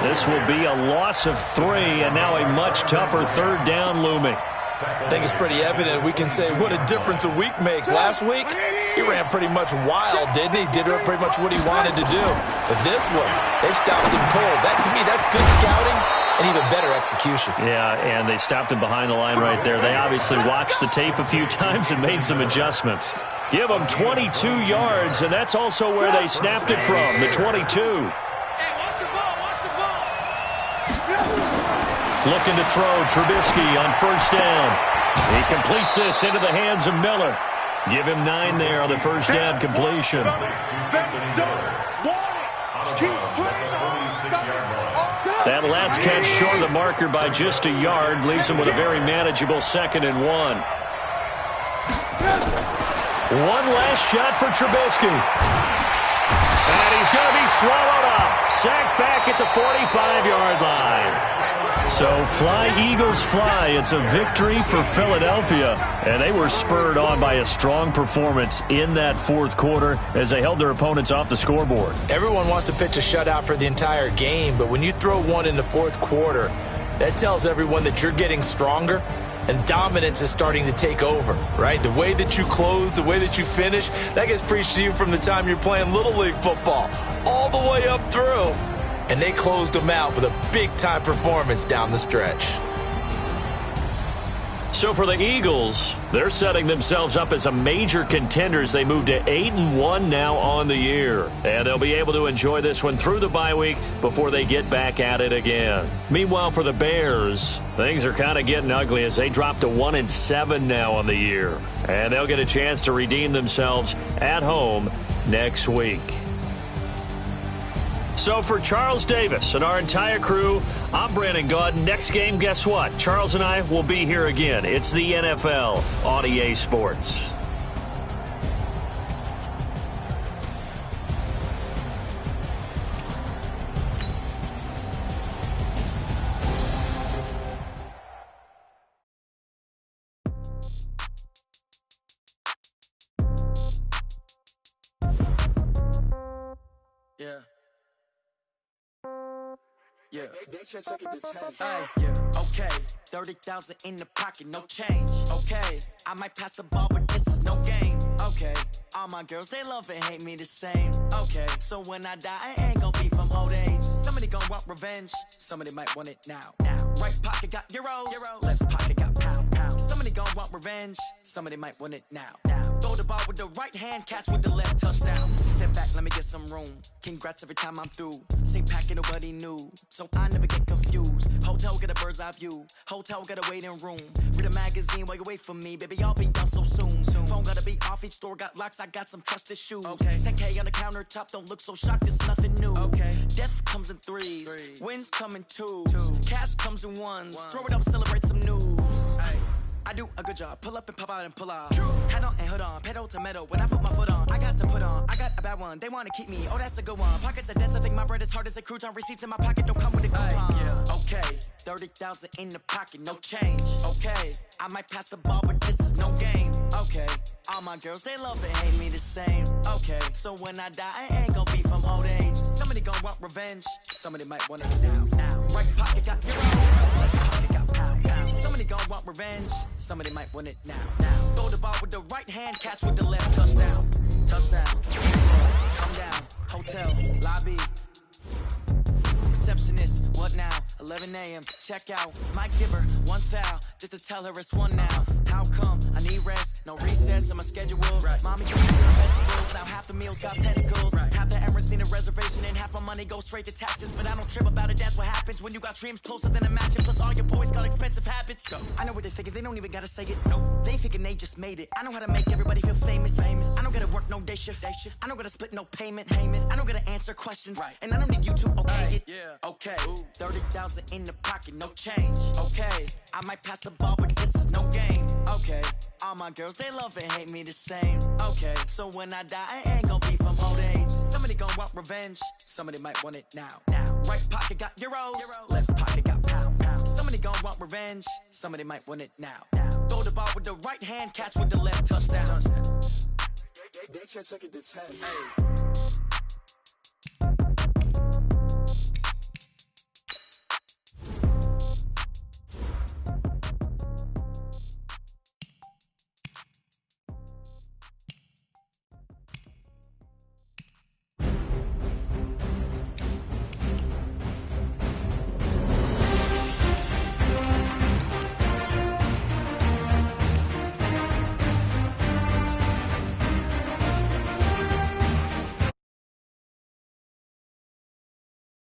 This will be a loss of 3, and now a much tougher 3rd down looming. I think it's pretty evident. We can say what a difference a week makes. Last week, he ran pretty much wild, didn't he? Did pretty much what he wanted to do. But this one, they stopped him cold. That, to me, that's good scouting and even better execution. Yeah, and they stopped him behind the line right there. They obviously watched the tape a few times and made some adjustments. Give them 22 yards, and that's also where they snapped it from, the 22. Looking to throw, Trubisky on 1st down. He completes this into the hands of Miller. Give him 9 there on the 1st down completion. That last catch short of the marker by just a yard leaves him with a very manageable 2nd and 1. One last shot for Trubisky. And he's going to be swallowed up. Sacked back at the 45-yard line. So fly, Eagles, fly. It's a victory for Philadelphia. And they were spurred on by a strong performance in that 4th quarter as they held their opponents off the scoreboard. Everyone wants to pitch a shutout for the entire game, but when you throw one in the 4th quarter, that tells everyone that you're getting stronger and dominance is starting to take over, right? The way that you close, the way that you finish, that gets preached to you from the time you're playing Little League football all the way up through. And they closed them out with a big-time performance down the stretch. So for the Eagles, they're setting themselves up as a major contender as they move to 8-1 now on the year. And they'll be able to enjoy this one through the bye week before they get back at it again. Meanwhile, for the Bears, things are kind of getting ugly as they drop to 1-7 now on the year. And they'll get a chance to redeem themselves at home next week. So for Charles Davis and our entire crew, I'm Brandon Gaudin. Next game, guess what? Charles and I will be here again. It's the NFL on EA Sports. Yeah. Yeah. Okay, 30,000 in the pocket, no change. Okay, I might pass the ball, but this is no game. Okay, all my girls, they love and hate me the same. Okay, so when I die, I ain't gon' be from old age. Somebody gon' want revenge, somebody might want it now. Right pocket got euros, left pocket got pound. Somebody gon' want revenge, somebody might want it now. Throw the ball with the right hand, catch with the left, touchdown. Step back, let me get some room. Congrats every time I'm through. Same packet, nobody knew, so I never get confused. Hotel get a bird's eye view, hotel got a waiting room. Read a magazine while you wait for me, baby, I'll be done so soon. Phone gotta be off, each store got locks, I got some trusted shoes. 10K on the countertop, don't look so shocked, it's nothing new. Death comes in threes, wins come in twos. Cash comes in ones, throw it up, celebrate some news. I do a good job, pull up and pop out and pull off. Head on and hood on, pedal to metal. When I put my foot on, I got to put on. I got a bad one, they wanna keep me, oh that's a good one. Pockets are dense, I think my bread is hard as a crouton. Receipts in my pocket don't come with a coupon. Okay, 30,000 in the pocket, no change. Okay, I might pass the ball, but this is no game. Okay, all my girls, they love and hate me the same. Okay, so when I die, I ain't gon' be from old age. Somebody gon' want revenge, somebody might want it now. Right pocket got euros, left pocket got pound. Somebody gon' want revenge, somebody might want it now. Throw the ball with the right hand, catch with the left, touchdown. I'm down, hotel, lobby. Receptionist, what now? 11 a.m. check out. Might give her one foul just to tell her it's one now. How come? I need rest, no recess in my schedule. Mommy, you eat vegetables, now half the meals got tentacles. Half the Emirates need a reservation and half my money goes straight to taxes. But I don't trip about it, that's what happens when you got dreams closer than a match. And plus all your boys got expensive habits. I know what they're thinking, they don't even gotta say it. Nope. They thinking they just made it. I know how to make everybody feel famous. I don't gotta work no day shift. I don't gotta split no payment. I don't gotta answer questions. And I don't need you to okay it. Okay, 30,000 in the pocket, no change. Okay, I might pass the ball, but this is no game. Okay, all my girls, they love and hate me the same. Okay, so when I die, I ain't gon' be from old age. Somebody gon' want revenge, somebody might want it now. Right pocket got euros, left pocket got pound. Somebody gon' want revenge, somebody might want it now. Throw the ball with the right hand, catch with the left, touchdown. They can't take it to 10.